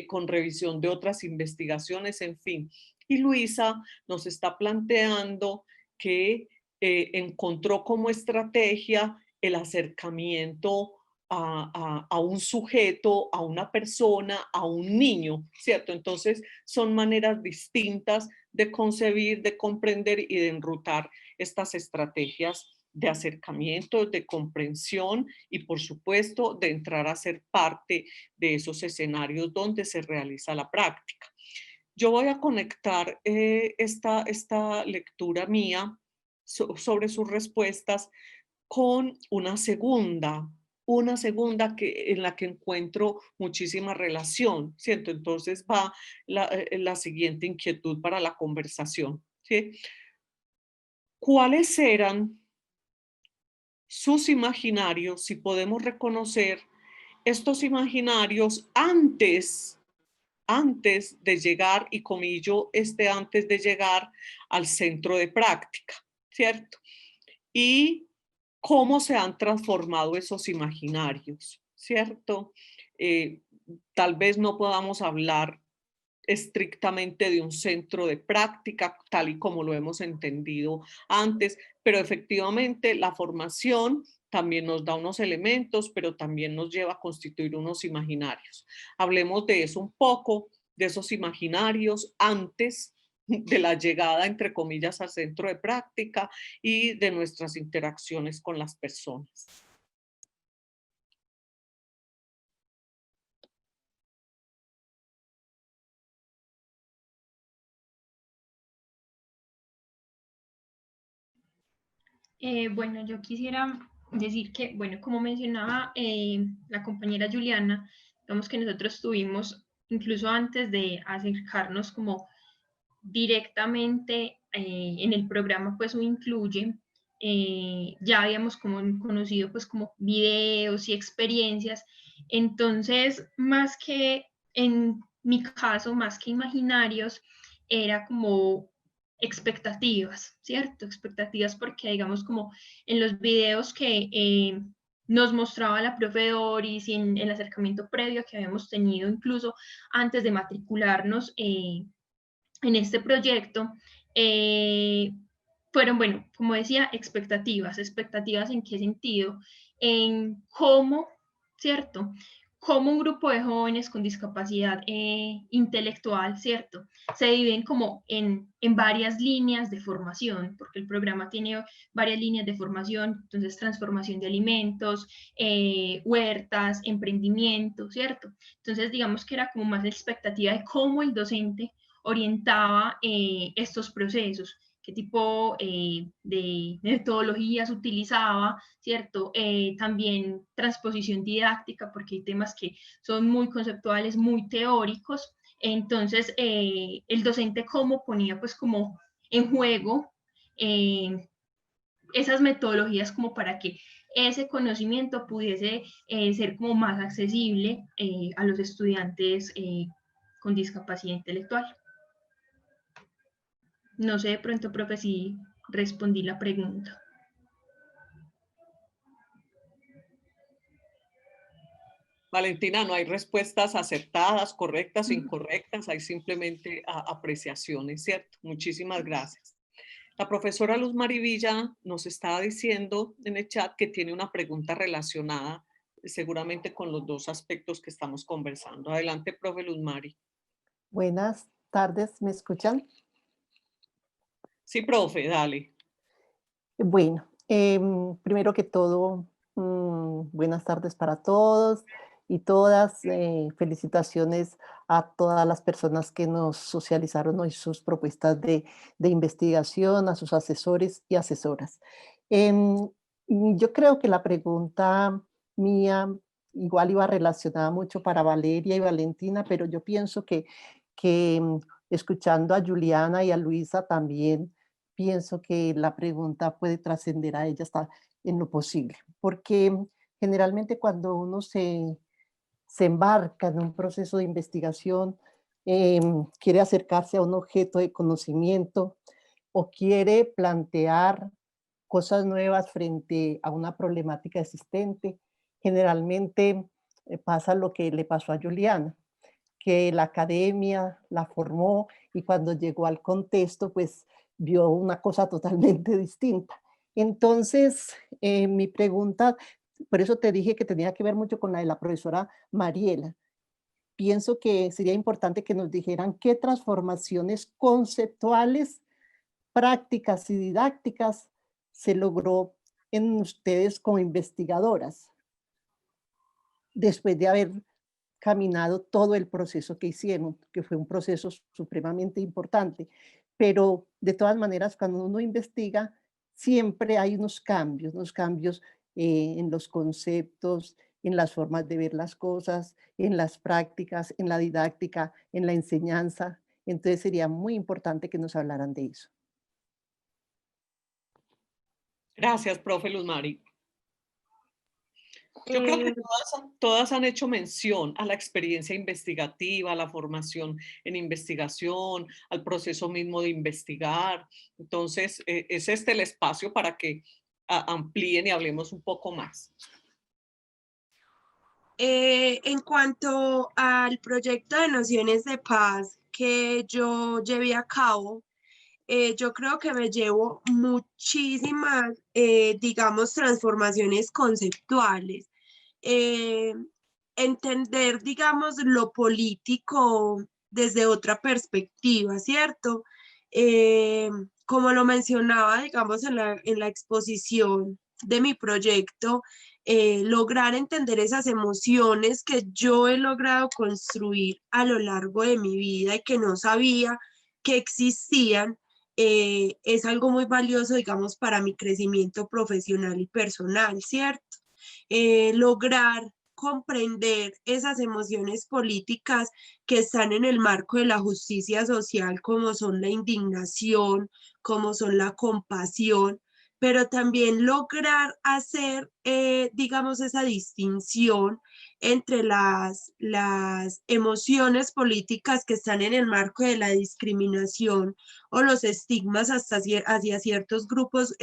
con revisión de otras investigaciones, en fin. Y Luisa nos está planteando que encontró como estrategia el acercamiento a un sujeto, a una persona, a un niño, ¿cierto? Entonces son maneras distintas de concebir, de comprender y de enrutar estas estrategias de acercamiento, de comprensión y por supuesto de entrar a ser parte de esos escenarios donde se realiza la práctica. Yo voy a conectar esta lectura mía sobre sus respuestas con una segunda en la que encuentro muchísima relación, ¿cierto? Entonces va la siguiente inquietud para la conversación, ¿sí? ¿Cuáles eran sus imaginarios, si podemos reconocer estos imaginarios antes de llegar, y comillo antes de llegar al centro de práctica, ¿cierto? Y cómo se han transformado esos imaginarios, ¿cierto? Tal vez no podamos hablar estrictamente de un centro de práctica, tal y como lo hemos entendido antes, pero efectivamente la formación también nos da unos elementos, pero también nos lleva a constituir unos imaginarios. Hablemos de eso un poco, de esos imaginarios antes de la llegada, entre comillas, al centro de práctica y de nuestras interacciones con las personas. Bueno, yo quisiera decir que, bueno, como mencionaba la compañera Juliana, digamos que nosotros tuvimos, incluso antes de acercarnos como directamente en el programa, pues me incluye, ya habíamos como conocido pues como videos y experiencias. Entonces, más que en mi caso, más que imaginarios, era como expectativas, ¿cierto? Expectativas porque digamos como en los videos que nos mostraba la profe Doris y en el acercamiento previo que habíamos tenido incluso antes de matricularnos en este proyecto, fueron, bueno, como decía, expectativas. ¿Expectativas en qué sentido? En cómo, ¿cierto? Cómo un grupo de jóvenes con discapacidad intelectual, ¿cierto? Se dividen como en varias líneas de formación, porque el programa tiene varias líneas de formación, entonces transformación de alimentos, huertas, emprendimiento, ¿cierto? Entonces digamos que era como más la expectativa de cómo el docente orientaba estos procesos, qué tipo de metodologías utilizaba, ¿cierto? También transposición didáctica, porque hay temas que son muy conceptuales, muy teóricos. Entonces, el docente cómo ponía pues como en juego esas metodologías como para que ese conocimiento pudiese ser como más accesible a los estudiantes con discapacidad intelectual. No sé de pronto, profe, si respondí la pregunta. Valentina, no hay respuestas acertadas, correctas, incorrectas, hay simplemente apreciaciones, ¿cierto? Muchísimas gracias. La profesora Luz Marivilla nos está diciendo en el chat que tiene una pregunta relacionada seguramente con los dos aspectos que estamos conversando. Adelante, profe Luz Mari. Buenas tardes, ¿me escuchan? Sí, profe, dale. Bueno, primero que todo, buenas tardes para todos y todas. Felicitaciones a todas las personas que nos socializaron hoy sus propuestas de investigación, a sus asesores y asesoras. Yo creo que la pregunta mía igual iba relacionada mucho para Valeria y Valentina, pero yo pienso que escuchando a Juliana y a Luisa también, pienso que la pregunta puede trascender a ella hasta en lo posible, porque generalmente cuando uno se embarca en un proceso de investigación, quiere acercarse a un objeto de conocimiento o quiere plantear cosas nuevas frente a una problemática existente, generalmente pasa lo que le pasó a Juliana, que la academia la formó y cuando llegó al contexto, pues vio una cosa totalmente distinta. Entonces, mi pregunta, por eso te dije que tenía que ver mucho con la de la profesora Mariela. Pienso que sería importante que nos dijeran qué transformaciones conceptuales, prácticas y didácticas se logró en ustedes como investigadoras, después de haber caminado todo el proceso que hicieron, que fue un proceso supremamente importante. Pero de todas maneras, cuando uno investiga, siempre hay unos cambios en los conceptos, en las formas de ver las cosas, en las prácticas, en la didáctica, en la enseñanza. Entonces sería muy importante que nos hablaran de eso. Gracias, profe Luz Mari. Yo creo que todas han hecho mención a la experiencia investigativa, a la formación en investigación, al proceso mismo de investigar. Entonces, es este el espacio para que amplíen y hablemos un poco más. En cuanto al proyecto de Nociones de Paz que yo llevé a cabo, yo creo que me llevo muchísimas, digamos, transformaciones conceptuales. Entender, digamos, lo político desde otra perspectiva, ¿cierto? Como lo mencionaba, digamos, en la exposición de mi proyecto, lograr entender esas emociones que yo he logrado construir a lo largo de mi vida y que no sabía que existían, es algo muy valioso, digamos, para mi crecimiento profesional y personal, ¿cierto? Lograr comprender esas emociones políticas que están en el marco de la justicia social, como son la indignación, como son la compasión, pero también lograr hacer, digamos, esa distinción entre las emociones políticas que están en el marco de la discriminación o los estigmas hacia ciertos grupos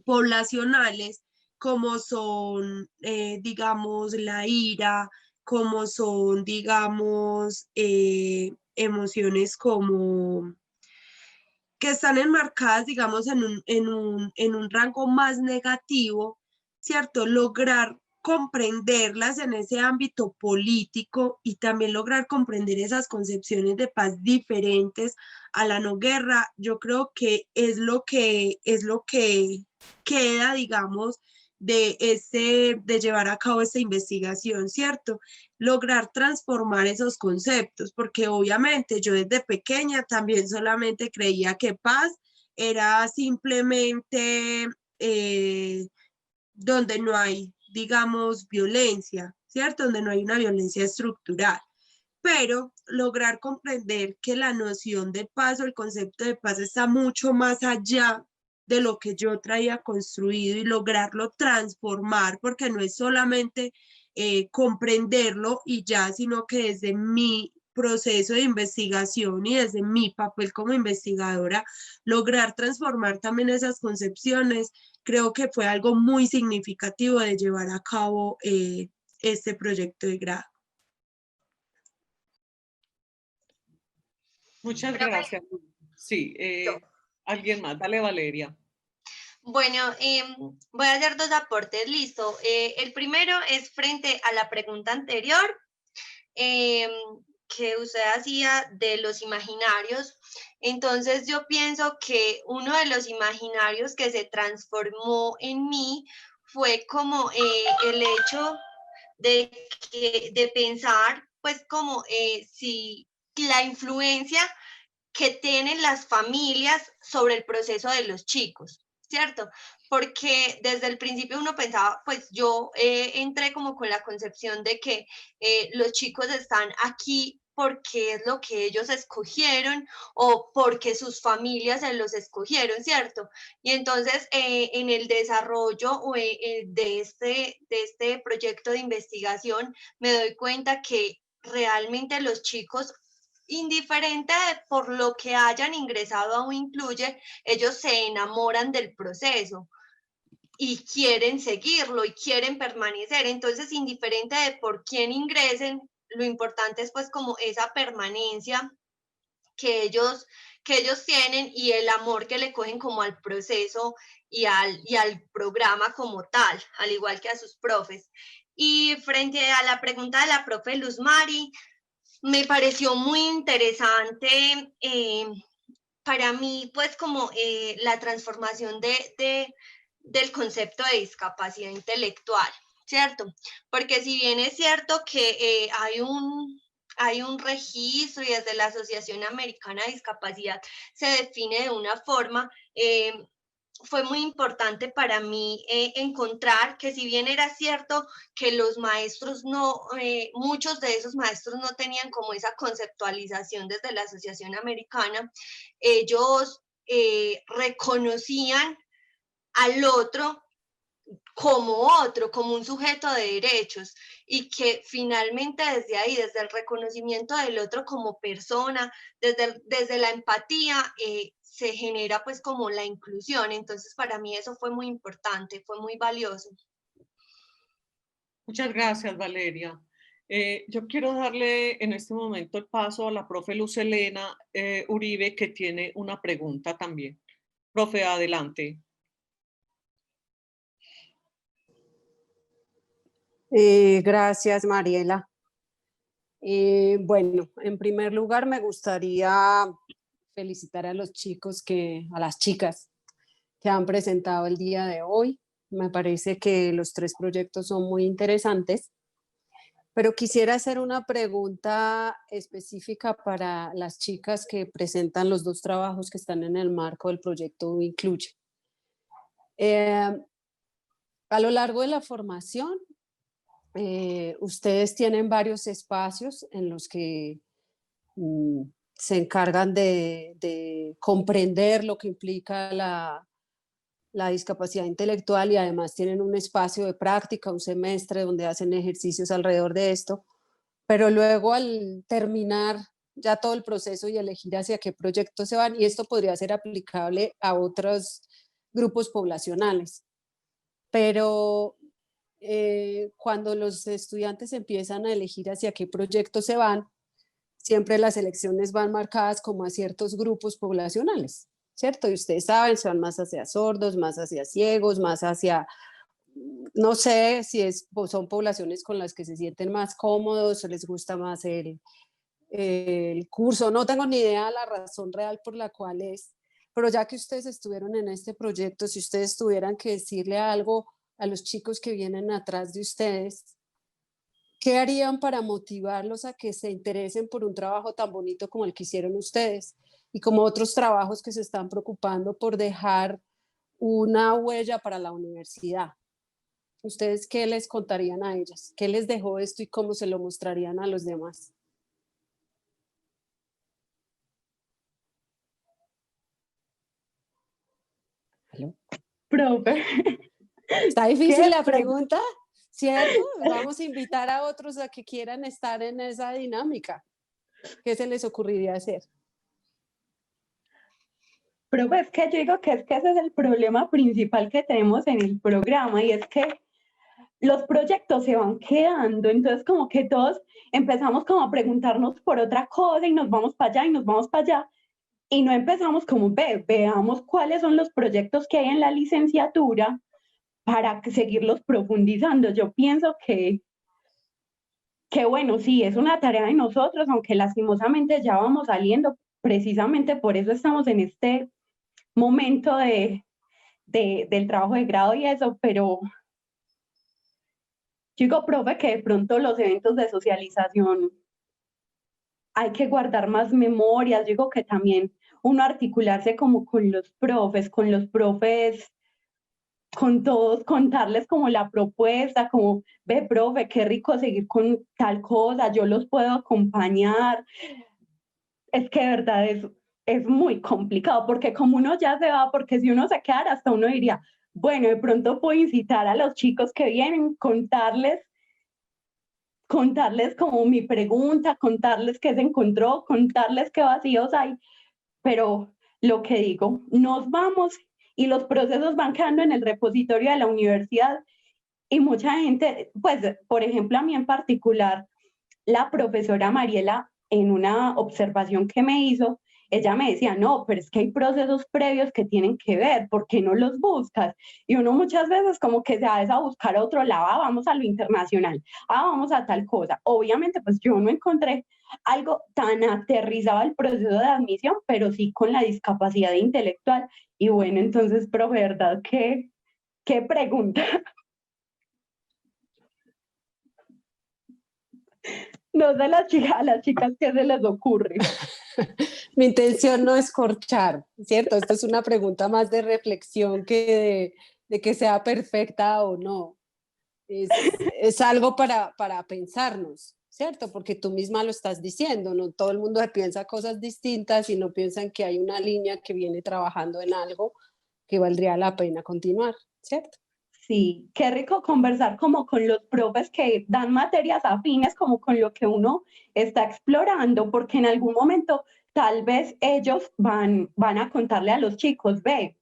poblacionales, como son, digamos, la ira, como son, digamos, emociones como que están enmarcadas, digamos, en un rango más negativo, ¿cierto? Lograr comprenderlas en ese ámbito político y también lograr comprender esas concepciones de paz diferentes a la no guerra, yo creo que es lo que queda, digamos, de llevar a cabo esta investigación, ¿cierto? Lograr transformar esos conceptos, porque obviamente yo desde pequeña también solamente creía que paz era simplemente donde no hay, digamos, violencia, ¿cierto? Donde no hay una violencia estructural. Pero lograr comprender que la noción de paz o el concepto de paz está mucho más allá de lo que yo traía construido y lograrlo transformar, porque no es solamente comprenderlo y ya, sino que desde mi proceso de investigación y desde mi papel como investigadora, lograr transformar también esas concepciones, creo que fue algo muy significativo de llevar a cabo este proyecto de grado. Muchas Profe, gracias. Sí, yo. alguien más. Dale, Valeria. Bueno, voy a hacer dos aportes, listo. El primero es frente a la pregunta anterior que usted hacía de los imaginarios. Entonces yo pienso que uno de los imaginarios que se transformó en mí fue como el hecho de pensar, pues como si la influencia que tienen las familias sobre el proceso de los chicos, ¿cierto? Porque desde el principio uno pensaba, pues yo entré como con la concepción de que los chicos están aquí porque es lo que ellos escogieron o porque sus familias se los escogieron, ¿cierto? Y entonces en el desarrollo de este proyecto de investigación me doy cuenta que realmente los chicos, indiferente por lo que hayan ingresado a un incluye, ellos se enamoran del proceso y quieren seguirlo y quieren permanecer. Entonces, indiferente de por quién ingresen, lo importante es pues como esa permanencia que ellos tienen y el amor que le cogen como al proceso y al programa como tal, al igual que a sus profes. Y frente a la pregunta de la profe Luz Mari, me pareció muy interesante para mí, pues como la transformación del concepto de discapacidad intelectual, ¿cierto? Porque si bien es cierto que hay un registro y desde la Asociación Americana de Discapacidad se define de una forma, fue muy importante para mí encontrar que si bien era cierto que los maestros no, muchos de esos maestros no tenían como esa conceptualización desde la Asociación Americana, ellos reconocían al otro, como un sujeto de derechos y que finalmente desde ahí, desde el reconocimiento del otro como persona, desde la empatía, se genera pues como la inclusión. Entonces para mí eso fue muy importante, fue muy valioso. Muchas gracias, Valeria. Yo quiero darle en este momento el paso a la profe Luz Helena Uribe, que tiene una pregunta también. Profe, adelante. Gracias, Mariela. Bueno, en primer lugar me gustaría felicitar a los chicos a las chicas que han presentado el día de hoy. Me parece que los tres proyectos son muy interesantes, pero quisiera hacer una pregunta específica para las chicas que presentan los dos trabajos que están en el marco del proyecto Incluye. A lo largo de la formación, ustedes tienen varios espacios en los que se encargan de comprender lo que implica la discapacidad intelectual y además tienen un espacio de práctica, un semestre donde hacen ejercicios alrededor de esto, pero luego al terminar ya todo el proceso y elegir hacia qué proyectos se van, y esto podría ser aplicable a otros grupos poblacionales, pero cuando los estudiantes empiezan a elegir hacia qué proyectos se van, siempre las elecciones van marcadas como a ciertos grupos poblacionales, ¿cierto? Y ustedes saben, se van más hacia sordos, más hacia ciegos, más hacia, no sé si son poblaciones con las que se sienten más cómodos o les gusta más el curso, no tengo ni idea de la razón real por la cual es, pero ya que ustedes estuvieron en este proyecto, si ustedes tuvieran que decirle algo a los chicos que vienen atrás de ustedes, ¿qué harían para motivarlos a que se interesen por un trabajo tan bonito como el que hicieron ustedes y como otros trabajos que se están preocupando por dejar una huella para la universidad? ¿Ustedes qué les contarían a ellas? ¿Qué les dejó esto y cómo se lo mostrarían a los demás? ¿Aló? Profe. ¿Está difícil la pregunta? ¿Cierto? Vamos a invitar a otros a que quieran estar en esa dinámica. ¿Qué se les ocurriría hacer? Profe, es que yo digo que ese es el problema principal que tenemos en el programa, y es que los proyectos se van quedando, entonces como que todos empezamos como a preguntarnos por otra cosa y nos vamos para allá y nos vamos para allá, y no empezamos como, veamos cuáles son los proyectos que hay en la licenciatura para seguirlos profundizando. Yo pienso que bueno, sí, es una tarea de nosotros, aunque lastimosamente ya vamos saliendo, precisamente por eso estamos en este momento del trabajo de grado y eso, pero yo digo, profe, que de pronto los eventos de socialización hay que guardar más memorias. Yo digo que también uno articularse como con los profes, con todos, contarles como la propuesta, como, ve, profe, qué rico seguir con tal cosa, yo los puedo acompañar. Es que de verdad es muy complicado, porque como uno ya se va, porque si uno se quedara, hasta uno diría, bueno, de pronto puedo incitar a los chicos que vienen, contarles como mi pregunta, contarles qué se encontró, contarles qué vacíos hay, pero lo que digo, nos vamos y los procesos van quedando en el repositorio de la universidad, y mucha gente, pues, por ejemplo, a mí en particular, la profesora Mariela, en una observación que me hizo, ella me decía, no, pero es que hay procesos previos que tienen que ver, ¿por qué no los buscas? Y uno muchas veces como que se va a buscar a otro lado, vamos a lo internacional, vamos a tal cosa. Obviamente, pues yo no encontré algo tan aterrizado al proceso de admisión, pero sí con la discapacidad intelectual. Y bueno, entonces, profe, ¿verdad? ¿Qué pregunta? No sé a las chicas qué se les ocurre. Mi intención no es corchar, ¿cierto? Esto es una pregunta más de reflexión que de que sea perfecta o no. Es algo para pensarnos, ¿cierto? Porque tú misma lo estás diciendo, no todo el mundo piensa cosas distintas y no piensan que hay una línea que viene trabajando en algo que valdría la pena continuar, ¿cierto? Sí, qué rico conversar como con los profes que dan materias afines, como con lo que uno está explorando, porque en algún momento tal vez ellos van a contarle a los chicos, ve,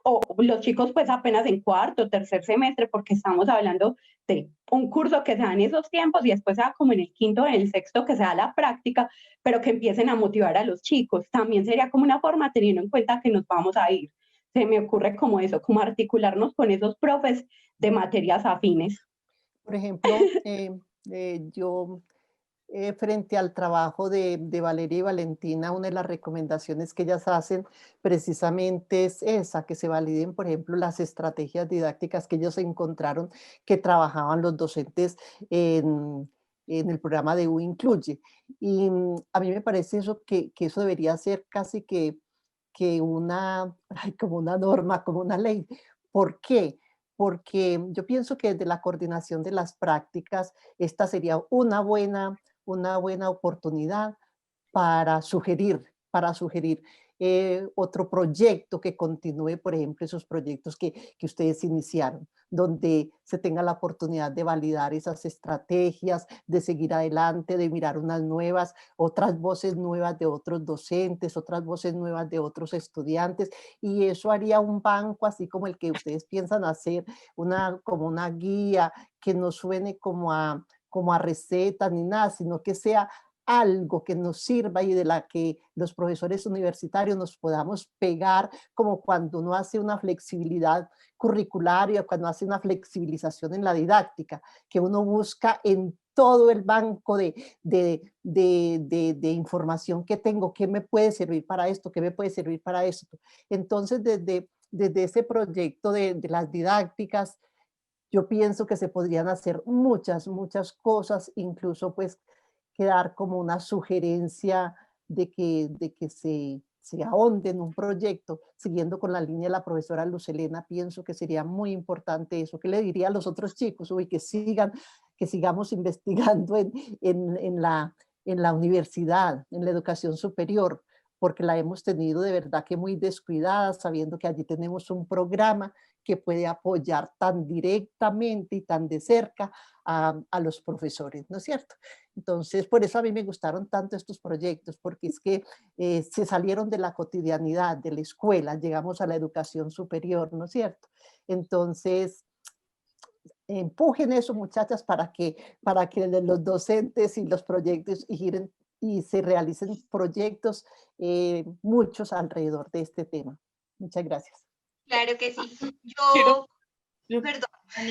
o los chicos pues apenas en cuarto, tercer semestre, porque estamos hablando de un curso que se da en esos tiempos y después se da como en el quinto, en el sexto, que se da la práctica, pero que empiecen a motivar a los chicos. También sería como una forma, teniendo en cuenta que nos vamos a ir. Se me ocurre como eso, como articularnos con esos profes de materias afines. Por ejemplo, yo frente al trabajo de Valeria y Valentina, una de las recomendaciones que ellas hacen precisamente es esa, que se validen, por ejemplo, las estrategias didácticas que ellos encontraron que trabajaban los docentes en el programa de U Incluye. Y a mí me parece eso que eso debería ser casi que como una norma, como una ley. ¿Por qué? Porque yo pienso que desde la coordinación de las prácticas, esta sería una buena oportunidad para sugerir otro proyecto que continúe, por ejemplo, esos proyectos que ustedes iniciaron, donde se tenga la oportunidad de validar esas estrategias, de seguir adelante, de mirar unas nuevas, otras voces nuevas de otros docentes, otras voces nuevas de otros estudiantes, y eso haría un banco así como el que ustedes piensan hacer, como una guía que no suene como a recetas ni nada, sino que sea algo que nos sirva y de la que los profesores universitarios nos podamos pegar, como cuando uno hace una flexibilidad curricular o cuando hace una flexibilización en la didáctica, que uno busca en todo el banco de información que tengo, qué me puede servir para esto, qué me puede servir para esto. Entonces, desde ese proyecto de las didácticas, yo pienso que se podrían hacer muchas cosas, incluso pues quedar como una sugerencia de que se ahonde en un proyecto, siguiendo con la línea de la profesora Luz Helena. Pienso que sería muy importante eso. ¿Qué le diría a los otros chicos? Uy, que sigamos investigando en la universidad, en la educación superior, porque la hemos tenido de verdad que muy descuidada, sabiendo que allí tenemos un programa que puede apoyar tan directamente y tan de cerca a los profesores, ¿no es cierto? Entonces, por eso a mí me gustaron tanto estos proyectos, porque es que se salieron de la cotidianidad, de la escuela, llegamos a la educación superior, ¿no es cierto? Entonces, empujen eso, muchachas, para que los docentes y los proyectos giren y se realicen proyectos, muchos alrededor de este tema. Muchas gracias. Claro que sí. Perdón.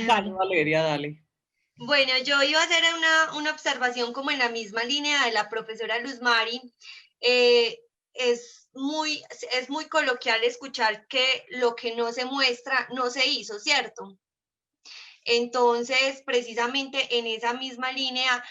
Dale, Valeria, dale. Bueno, yo iba a hacer una observación como en la misma línea de la profesora Luz Mari. Es muy coloquial escuchar que lo que no se muestra no se hizo, ¿cierto? Entonces, precisamente en esa misma línea,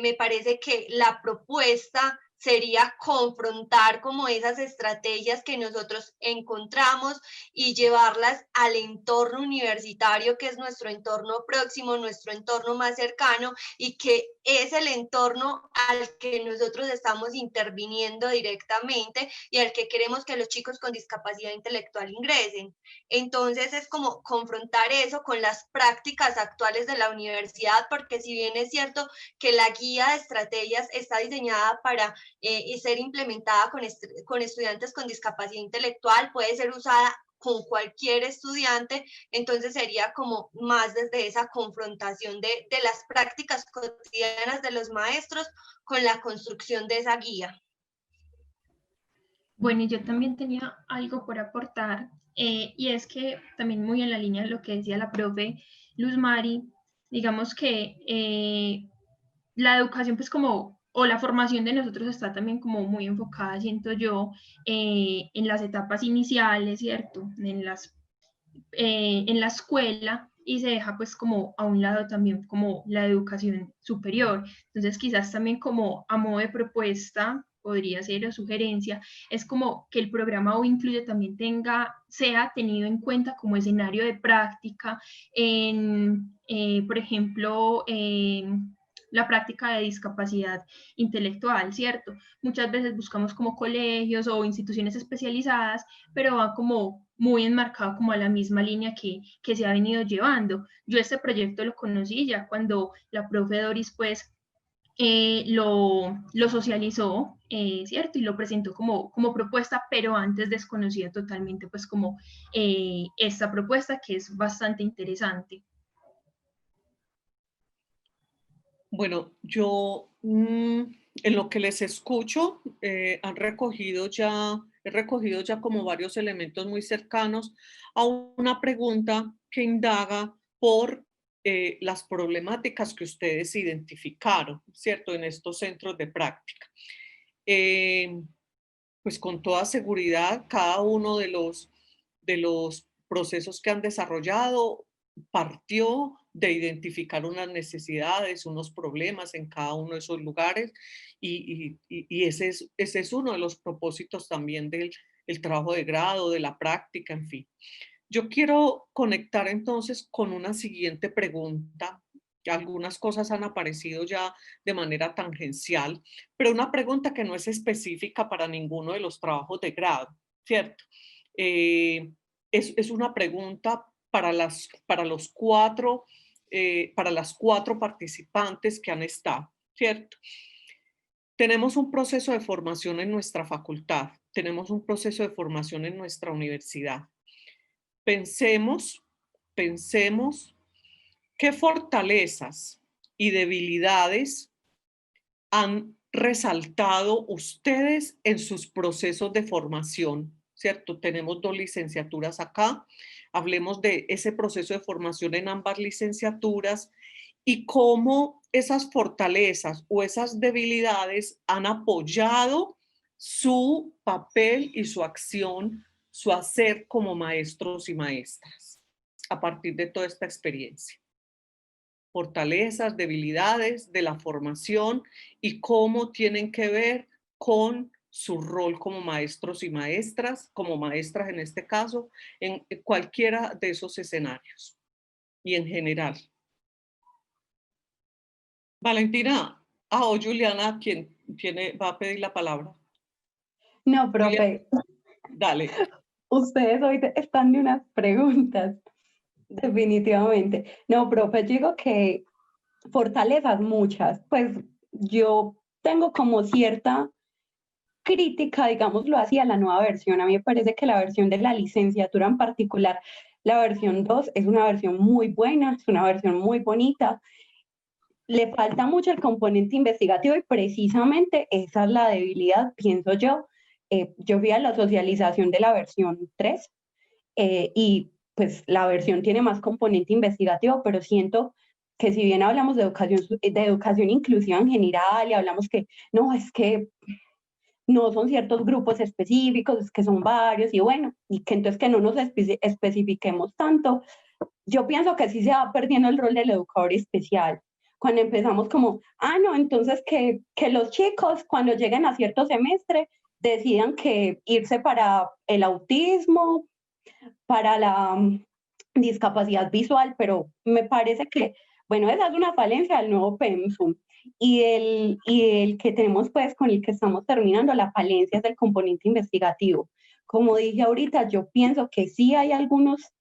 me parece que la propuesta sería confrontar como esas estrategias que nosotros encontramos y llevarlas al entorno universitario, que es nuestro entorno próximo, nuestro entorno más cercano, y que es el entorno al que nosotros estamos interviniendo directamente y al que queremos que los chicos con discapacidad intelectual ingresen. Entonces es como confrontar eso con las prácticas actuales de la universidad, porque si bien es cierto que la guía de estrategias está diseñada para ser implementada con estudiantes con discapacidad intelectual, puede ser usada con cualquier estudiante, entonces sería como más desde esa confrontación de las prácticas cotidianas de los maestros con la construcción de esa guía. Bueno, y yo también tenía algo por aportar, y es que también muy en la línea de lo que decía la profe Luz Mari, digamos que la educación pues como, o la formación de nosotros está también como muy enfocada, siento yo, en las etapas iniciales, ¿cierto? En la escuela, y se deja pues como a un lado también como la educación superior. Entonces quizás también como a modo de propuesta podría ser o sugerencia, es como que el programa O Incluye también sea tenido en cuenta como escenario de práctica en, por ejemplo, la práctica de discapacidad intelectual, ¿cierto? Muchas veces buscamos como colegios o instituciones especializadas, pero va como muy enmarcado como a la misma línea que se ha venido llevando. Yo este proyecto lo conocí ya cuando la profe Doris pues lo socializó, ¿cierto? Y lo presentó como propuesta, pero antes desconocía totalmente pues como esta propuesta que es bastante interesante. Bueno, yo en lo que les escucho, he recogido ya como varios elementos muy cercanos a una pregunta que indaga por las problemáticas que ustedes identificaron, ¿cierto? En estos centros de práctica. Pues con toda seguridad, cada uno de los procesos que han desarrollado partió de identificar unas necesidades, unos problemas en cada uno de esos lugares y ese es uno de los propósitos también del trabajo de grado, de la práctica, en fin. Yo quiero conectar entonces con una siguiente pregunta. Algunas cosas han aparecido ya de manera tangencial, pero una pregunta que no es específica para ninguno de los trabajos de grado. ¿cierto? Es una pregunta para las cuatro participantes que han estado, ¿cierto? Tenemos un proceso de formación en nuestra facultad, tenemos un proceso de formación en nuestra universidad. Pensemos qué fortalezas y debilidades han resaltado ustedes en sus procesos de formación, ¿cierto? Tenemos 2 licenciaturas acá. Hablemos de ese proceso de formación en ambas licenciaturas y cómo esas fortalezas o esas debilidades han apoyado su papel y su acción, su hacer como maestros y maestras a partir de toda esta experiencia. Fortalezas, debilidades de la formación y cómo tienen que ver con su rol como maestros y maestras, como maestras en este caso, en cualquiera de esos escenarios y en general. Valentina, o Juliana, quien va a pedir la palabra. No, profe. Juliana, dale. Ustedes hoy están de unas preguntas, definitivamente. No, profe, yo digo que fortalezas muchas. Pues yo tengo como cierta crítica, digámoslo así, a la nueva versión. A mí me parece que la versión de la licenciatura en particular, la versión 2, es una versión muy buena, es una versión muy bonita. Le falta mucho el componente investigativo y precisamente esa es la debilidad, pienso yo. Yo vi a la socialización de la versión 3 y pues la versión tiene más componente investigativo, pero siento que si bien hablamos de educación inclusiva en general y hablamos que no, es que no son ciertos grupos específicos, es que son varios y bueno, y que entonces que no nos especifiquemos tanto, yo pienso que sí se va perdiendo el rol del educador especial. Cuando empezamos como, no, entonces que los chicos cuando lleguen a cierto semestre decidan que irse para el autismo, para la discapacidad visual, pero me parece que, bueno, esa es una falencia del nuevo pensum. Y el que tenemos, pues, con el que estamos terminando, la falencia es del componente investigativo. Como dije ahorita, yo pienso que sí hay algunos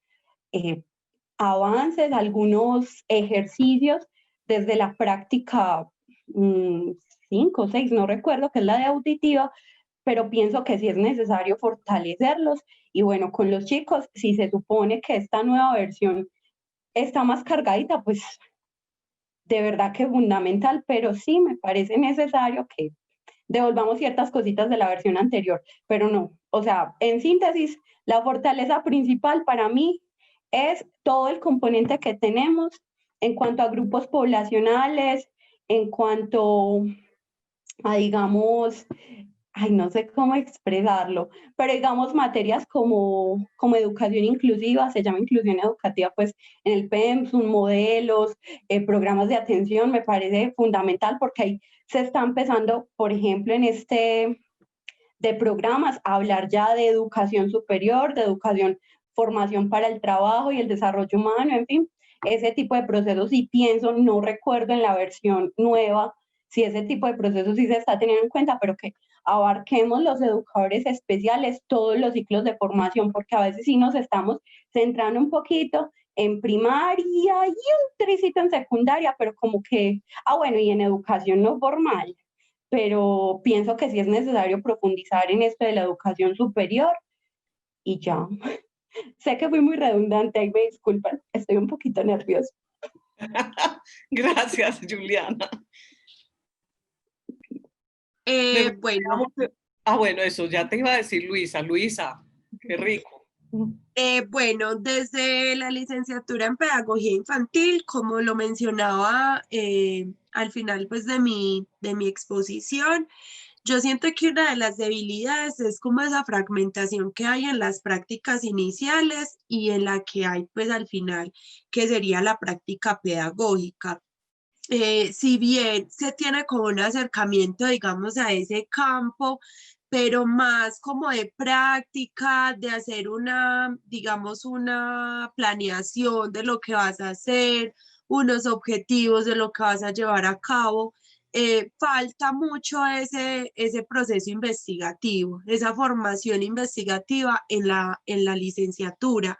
avances, algunos ejercicios desde la práctica 5 o 6, no recuerdo, que es la de auditiva, pero pienso que sí es necesario fortalecerlos. Y bueno, con los chicos, si se supone que esta nueva versión está más cargadita, pues de verdad que fundamental, pero sí me parece necesario que devolvamos ciertas cositas de la versión anterior, pero no, o sea, en síntesis, la fortaleza principal para mí es todo el componente que tenemos en cuanto a grupos poblacionales, en cuanto a, digamos, no sé cómo expresarlo, pero digamos materias como educación inclusiva, se llama inclusión educativa, pues en el PEMSUM, modelos, programas de atención, me parece fundamental porque ahí se está empezando, por ejemplo, en de programas a hablar ya de educación superior, de educación, formación para el trabajo y el desarrollo humano, en fin, ese tipo de procesos. Y pienso, no recuerdo en la versión nueva si ese tipo de procesos sí se está teniendo en cuenta, pero que abarquemos los educadores especiales todos los ciclos de formación, porque a veces sí nos estamos centrando un poquito en primaria y un tricito en secundaria, pero como que, bueno, y en educación no formal, pero pienso que sí es necesario profundizar en esto de la educación superior y ya. Sé que fui muy redundante, ahí me disculpan, estoy un poquito nerviosa. Gracias, Juliana. Bueno. Bueno, eso ya te iba a decir Luisa. Luisa, qué rico. Bueno, desde la licenciatura en Pedagogía Infantil, como lo mencionaba al final pues, de mi exposición, yo siento que una de las debilidades es como esa fragmentación que hay en las prácticas iniciales y en la que hay pues al final, que sería la práctica pedagógica. Si bien se tiene como un acercamiento, digamos, a ese campo, pero más como de práctica, de hacer digamos, una planeación de lo que vas a hacer, unos objetivos de lo que vas a llevar a cabo. falta mucho ese proceso investigativo, esa formación investigativa en la licenciatura.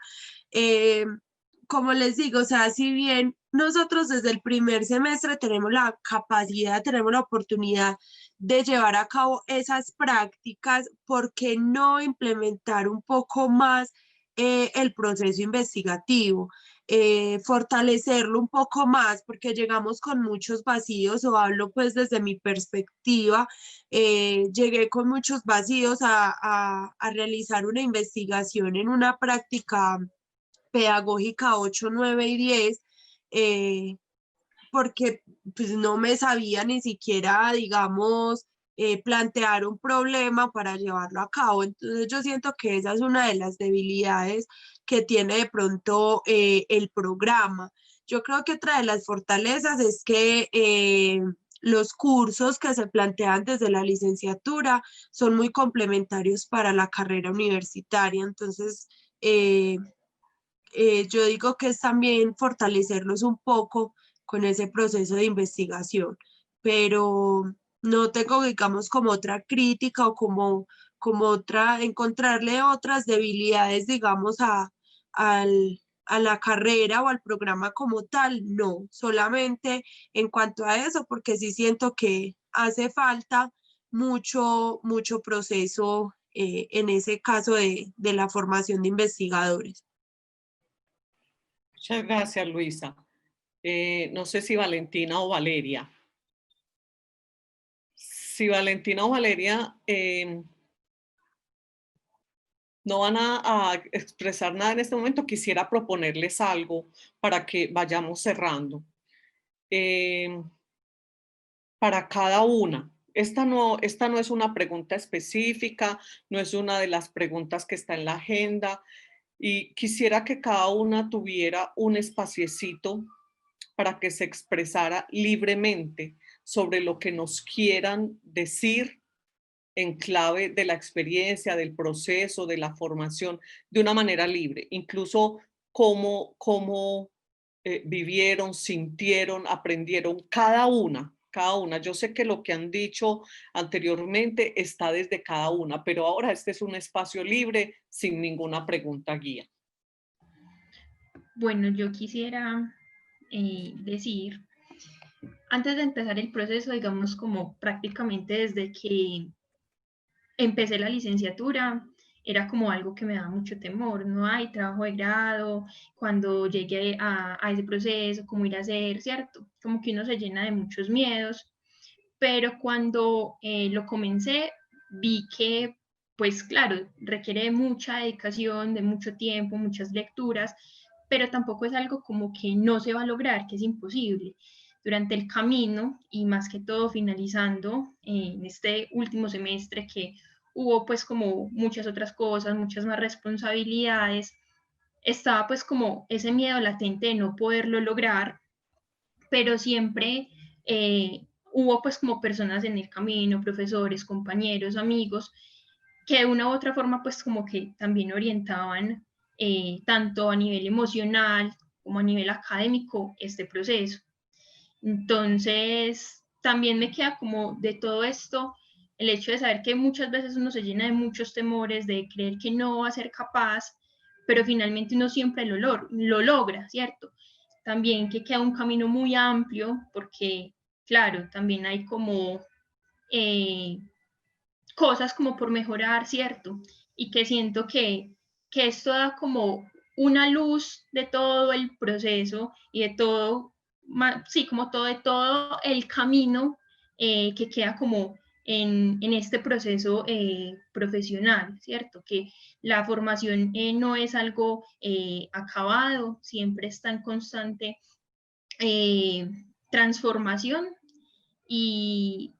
Como les digo, o sea, si bien nosotros desde el primer semestre tenemos la capacidad, tenemos la oportunidad de llevar a cabo esas prácticas, ¿por qué no implementar un poco más el proceso investigativo? Fortalecerlo un poco más, porque llegamos con muchos vacíos, o hablo pues desde mi perspectiva, llegué con muchos vacíos a realizar una investigación en una práctica pedagógica 8, 9 y 10, porque pues no me sabía ni siquiera, digamos, plantear un problema para llevarlo a cabo. Entonces yo siento que esa es una de las debilidades que tiene de pronto el programa. Yo creo que otra de las fortalezas es que los cursos que se plantean desde la licenciatura son muy complementarios para la carrera universitaria. Entonces, yo digo que es también fortalecerlos un poco con ese proceso de investigación, pero no tengo, digamos, como otra crítica o como otra, encontrarle otras debilidades, digamos, a la carrera o al programa como tal, no, solamente en cuanto a eso, porque sí siento que hace falta mucho proceso en ese caso de la formación de investigadores. Muchas gracias, Luisa. No sé si Valentina o Valeria. Si Valentina o Valeria no van a expresar nada en este momento, quisiera proponerles algo para que vayamos cerrando. Para cada una. Esta no es una pregunta específica, no es una de las preguntas que está en la agenda, y quisiera que cada una tuviera un espaciecito para que se expresara libremente sobre lo que nos quieran decir en clave de la experiencia, del proceso, de la formación, de una manera libre, incluso cómo vivieron, sintieron, aprendieron cada una. Yo sé que lo que han dicho anteriormente está desde cada una, pero ahora este es un espacio libre sin ninguna pregunta guía. Bueno, yo quisiera decir, antes de empezar el proceso, digamos como prácticamente desde que empecé la licenciatura, era como algo que me daba mucho temor, no hay trabajo de grado, cuando llegué a ese proceso, cómo ir a hacer, ¿cierto? Como que uno se llena de muchos miedos, pero cuando lo comencé, vi que, pues claro, requiere de mucha dedicación, de mucho tiempo, muchas lecturas, pero tampoco es algo como que no se va a lograr, que es imposible. Durante el camino y más que todo finalizando en este último semestre que hubo pues como muchas otras cosas, muchas más responsabilidades, estaba pues como ese miedo latente de no poderlo lograr, pero siempre hubo pues como personas en el camino, profesores, compañeros, amigos, que de una u otra forma pues como que también orientaban tanto a nivel emocional como a nivel académico este proceso. Entonces, también me queda como de todo esto el hecho de saber que muchas veces uno se llena de muchos temores, de creer que no va a ser capaz, pero finalmente uno siempre lo logra, ¿cierto? También que queda un camino muy amplio, porque, claro, también hay como cosas como por mejorar, ¿cierto? Y que siento que esto da como una luz de todo el proceso y de todo, sí, como todo, de todo el camino que queda como en este proceso profesional, ¿cierto? Que la formación no es algo acabado, siempre está en constante transformación y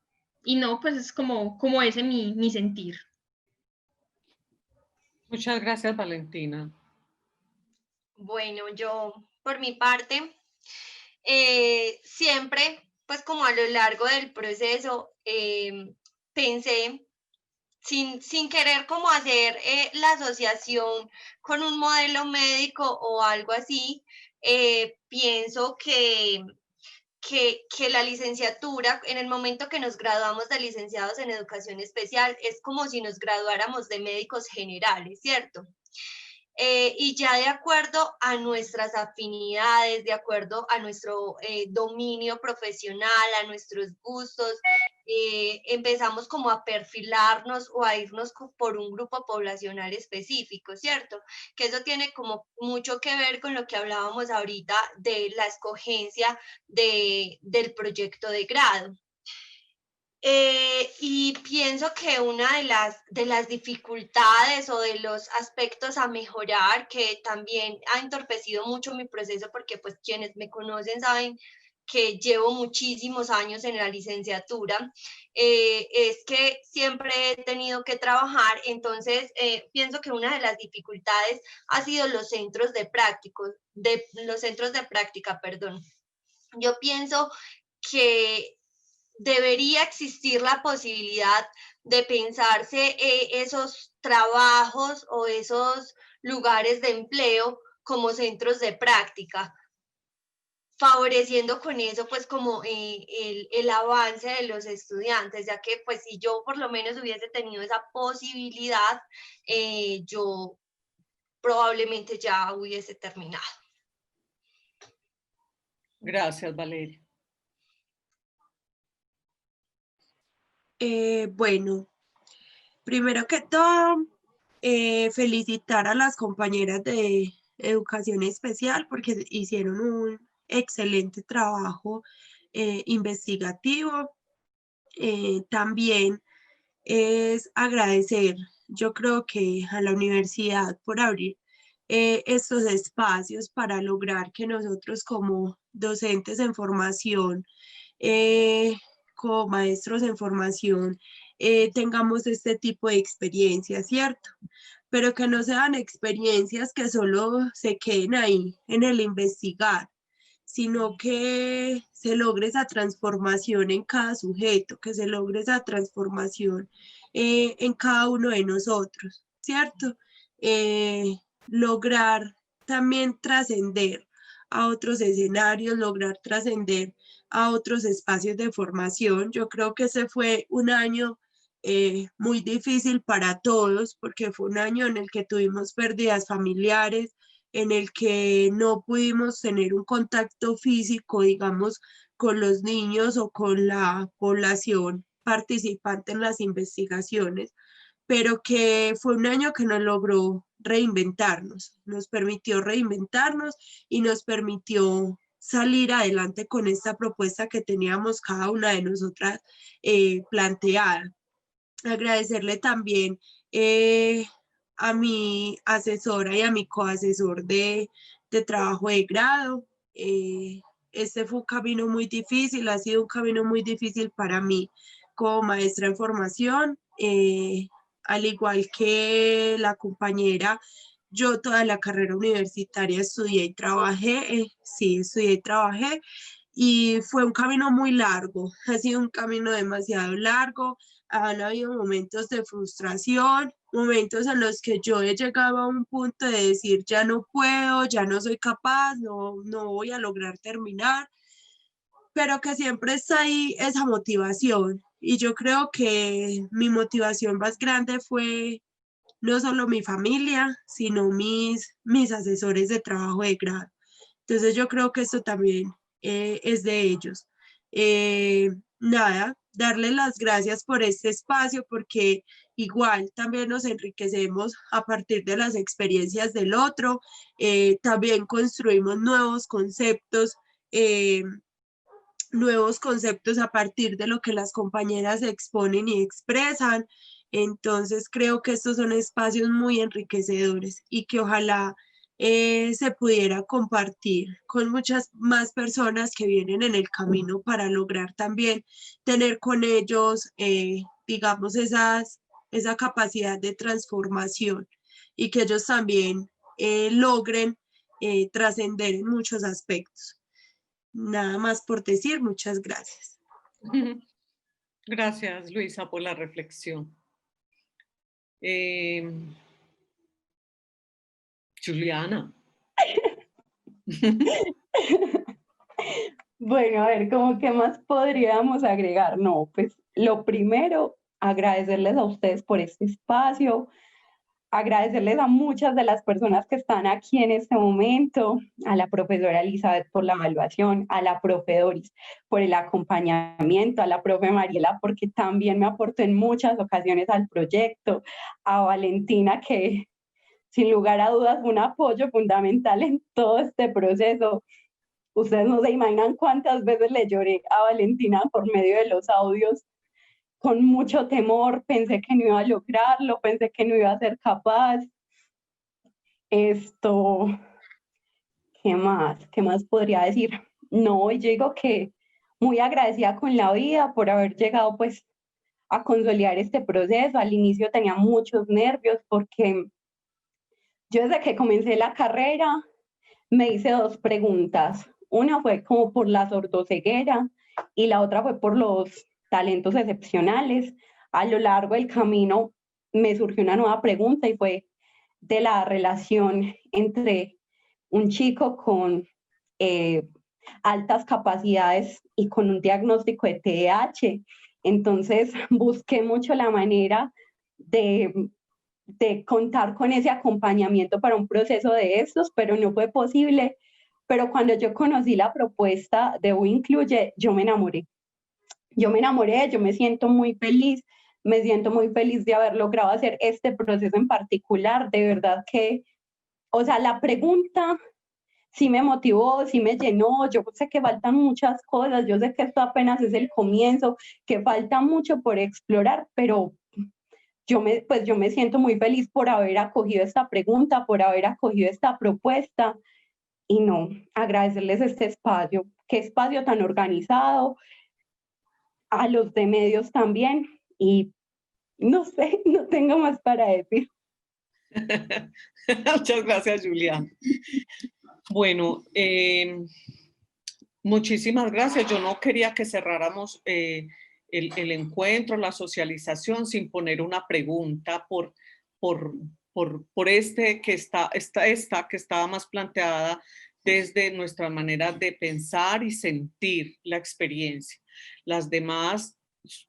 no, pues es como ese mi sentir. Muchas gracias, Valentina. Bueno, yo por mi parte, siempre, pues como a lo largo del proceso, pensé, sin querer como hacer la asociación con un modelo médico o algo así, pienso que que la licenciatura, en el momento que nos graduamos de licenciados en educación especial, es como si nos graduáramos de médicos generales, ¿cierto? Y ya de acuerdo a nuestras afinidades, de acuerdo a nuestro dominio profesional, a nuestros gustos, empezamos como a perfilarnos o a irnos por un grupo poblacional específico, ¿cierto? Que eso tiene como mucho que ver con lo que hablábamos ahorita de la escogencia del proyecto de grado. Y pienso que una de las dificultades o de los aspectos a mejorar, que también ha entorpecido mucho mi proceso, porque pues quienes me conocen saben que llevo muchísimos años en la licenciatura, es que siempre he tenido que trabajar. Entonces pienso que una de las dificultades ha sido los centros de práctica, perdón. Yo pienso que debería existir la posibilidad de pensarse esos trabajos o esos lugares de empleo como centros de práctica, favoreciendo con eso pues como el avance de los estudiantes, ya que pues si yo por lo menos hubiese tenido esa posibilidad, yo probablemente ya hubiese terminado. Gracias, Valeria. Bueno, primero que todo, felicitar a las compañeras de educación especial porque hicieron un excelente trabajo investigativo. También es agradecer, yo creo que a la universidad por abrir estos espacios para lograr que nosotros como docentes en formación, como maestros en formación, tengamos este tipo de experiencias, ¿cierto? Pero que no sean experiencias que solo se queden ahí en el investigar, sino que se logre esa transformación en cada sujeto, que se logre esa transformación en cada uno de nosotros, ¿cierto? Lograr también trascender a otros escenarios, lograr trascender a otros espacios de formación. Yo creo que ese fue un año muy difícil para todos, porque fue un año en el que tuvimos pérdidas familiares, en el que no pudimos tener un contacto físico, digamos, con los niños o con la población participante en las investigaciones, pero que fue un año que nos logró reinventarnos, nos permitió reinventarnos y nos permitió salir adelante con esta propuesta que teníamos cada una de nosotras planteada. Agradecerle también a mi asesora y a mi coasesor de trabajo de grado. Este fue un camino muy difícil, ha sido un camino muy difícil para mí como maestra en formación, al igual que la compañera. Yo toda la carrera universitaria estudié y trabajé, sí, estudié y trabajé, y fue un camino muy largo, ha sido un camino demasiado largo. Han habido momentos de frustración, momentos en los que yo he llegado a un punto de decir ya no puedo, ya no soy capaz, no voy a lograr terminar, pero que siempre está ahí esa motivación. Y yo creo que mi motivación más grande fue no solo mi familia, sino mis asesores de trabajo de grado. Entonces yo creo que esto también es de ellos. Nada, darles las gracias por este espacio, porque igual también nos enriquecemos a partir de las experiencias del otro, también construimos nuevos conceptos a partir de lo que las compañeras exponen y expresan. Entonces creo que estos son espacios muy enriquecedores y que ojalá se pudiera compartir con muchas más personas que vienen en el camino para lograr también tener con ellos, digamos, esa capacidad de transformación y que ellos también logren trascender en muchos aspectos. Nada más por decir, muchas gracias. Gracias, Luisa, por la reflexión. Juliana. Bueno, a ver, ¿cómo qué más podríamos agregar? No, pues lo primero, agradecerles a ustedes por este espacio, agradecerles a muchas de las personas que están aquí en este momento, a la profesora Elizabeth por la evaluación, a la profe Doris por el acompañamiento, a la profe Mariela porque también me aportó en muchas ocasiones al proyecto, a Valentina que sin lugar a dudas fue un apoyo fundamental en todo este proceso. Ustedes no se imaginan cuántas veces le lloré a Valentina por medio de los audios, con mucho temor, pensé que no iba a lograrlo, pensé que no iba a ser capaz. Esto, ¿qué más? ¿Qué más podría decir? No, yo digo que muy agradecida con la vida por haber llegado pues a consolidar este proceso. Al inicio tenía muchos nervios porque yo desde que comencé la carrera me hice dos preguntas. Una fue como por la sordoceguera y la otra fue por los talentos excepcionales. A lo largo del camino me surgió una nueva pregunta y fue de la relación entre un chico con eh, altas capacidades y con un diagnóstico de TDAH. Entonces busqué mucho la manera de contar con ese acompañamiento para un proceso de estos, pero no fue posible. Pero cuando yo conocí la propuesta de U Incluye, yo me enamoré. Yo me enamoré, yo me siento muy feliz, me siento muy feliz de haber logrado hacer este proceso en particular. De verdad que, o sea, la pregunta sí me motivó, sí me llenó. Yo sé que faltan muchas cosas, yo sé que esto apenas es el comienzo, que falta mucho por explorar, pero pues yo me siento muy feliz por haber acogido esta pregunta, por haber acogido esta propuesta y no, agradecerles este espacio, qué espacio tan organizado, a los de medios también y no sé, no tengo más para decir. Muchas gracias, Julián. Bueno, muchísimas gracias. Yo no quería que cerráramos el encuentro, la socialización, sin poner una pregunta por este que esta que estaba más planteada desde nuestra manera de pensar y sentir la experiencia. Las demás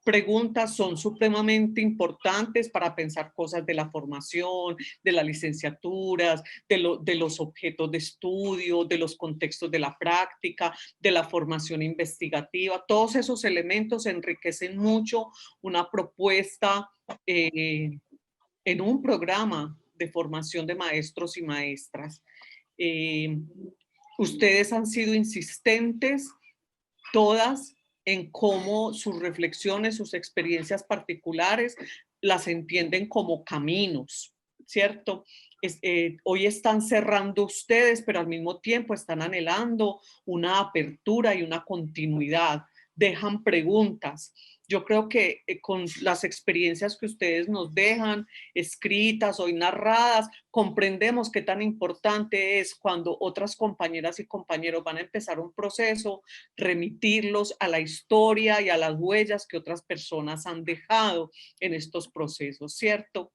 preguntas son supremamente importantes para pensar cosas de la formación, de las licenciaturas, de los objetos de estudio, de los contextos de la práctica, de la formación investigativa. Todos esos elementos enriquecen mucho una propuesta en un programa de formación de maestros y maestras. Ustedes han sido insistentes, todas, en cómo sus reflexiones, sus experiencias particulares las entienden como caminos, ¿cierto? Hoy están cerrando ustedes, pero al mismo tiempo están anhelando una apertura y una continuidad. Dejan preguntas. Yo creo que con las experiencias que ustedes nos dejan, escritas o narradas, comprendemos qué tan importante es cuando otras compañeras y compañeros van a empezar un proceso, remitirlos a la historia y a las huellas que otras personas han dejado en estos procesos, ¿cierto?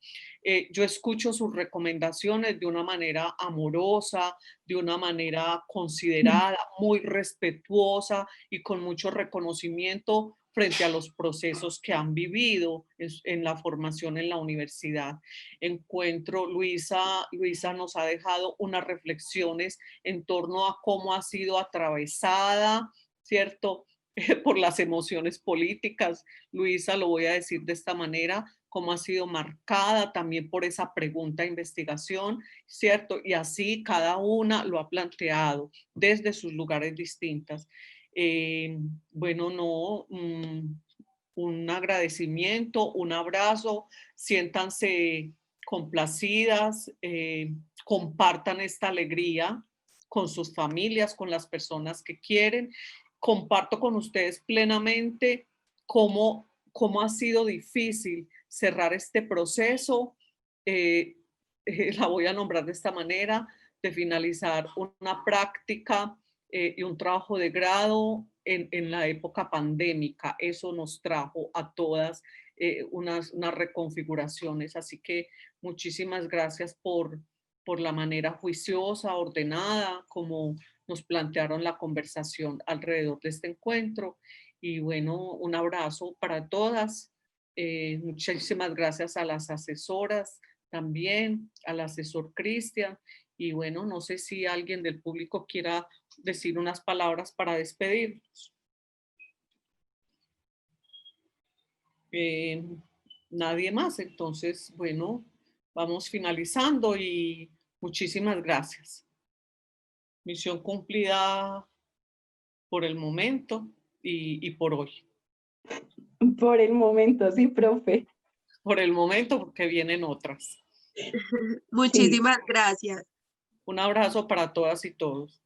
Yo escucho sus recomendaciones de una manera amorosa, de una manera considerada, muy respetuosa y con mucho reconocimiento frente a los procesos que han vivido en la formación en la universidad. Luisa nos ha dejado unas reflexiones en torno a cómo ha sido atravesada, ¿cierto? Por las emociones políticas. Luisa, lo voy a decir de esta manera, cómo ha sido marcada también por esa pregunta de investigación, ¿cierto? Y así cada una lo ha planteado desde sus lugares distintas. Bueno, no, un agradecimiento, un abrazo, siéntanse complacidas, compartan esta alegría con sus familias, con las personas que quieren. Comparto con ustedes plenamente cómo ha sido difícil cerrar este proceso. La voy a nombrar de esta manera, de finalizar una práctica y un trabajo de grado en la época pandémica. Eso nos trajo a todas unas reconfiguraciones. Así que muchísimas gracias por la manera juiciosa, ordenada, como nos plantearon la conversación alrededor de este encuentro. Y bueno, un abrazo para todas. Muchísimas gracias a las asesoras también, al asesor Cristian. Y bueno, no sé si alguien del público quiera decir unas palabras para despedirnos. Nadie más, entonces, bueno, vamos finalizando y muchísimas gracias. Misión cumplida por el momento y por hoy. Por el momento, sí, profe. Por el momento, porque vienen otras. Muchísimas gracias. Un abrazo para todas y todos.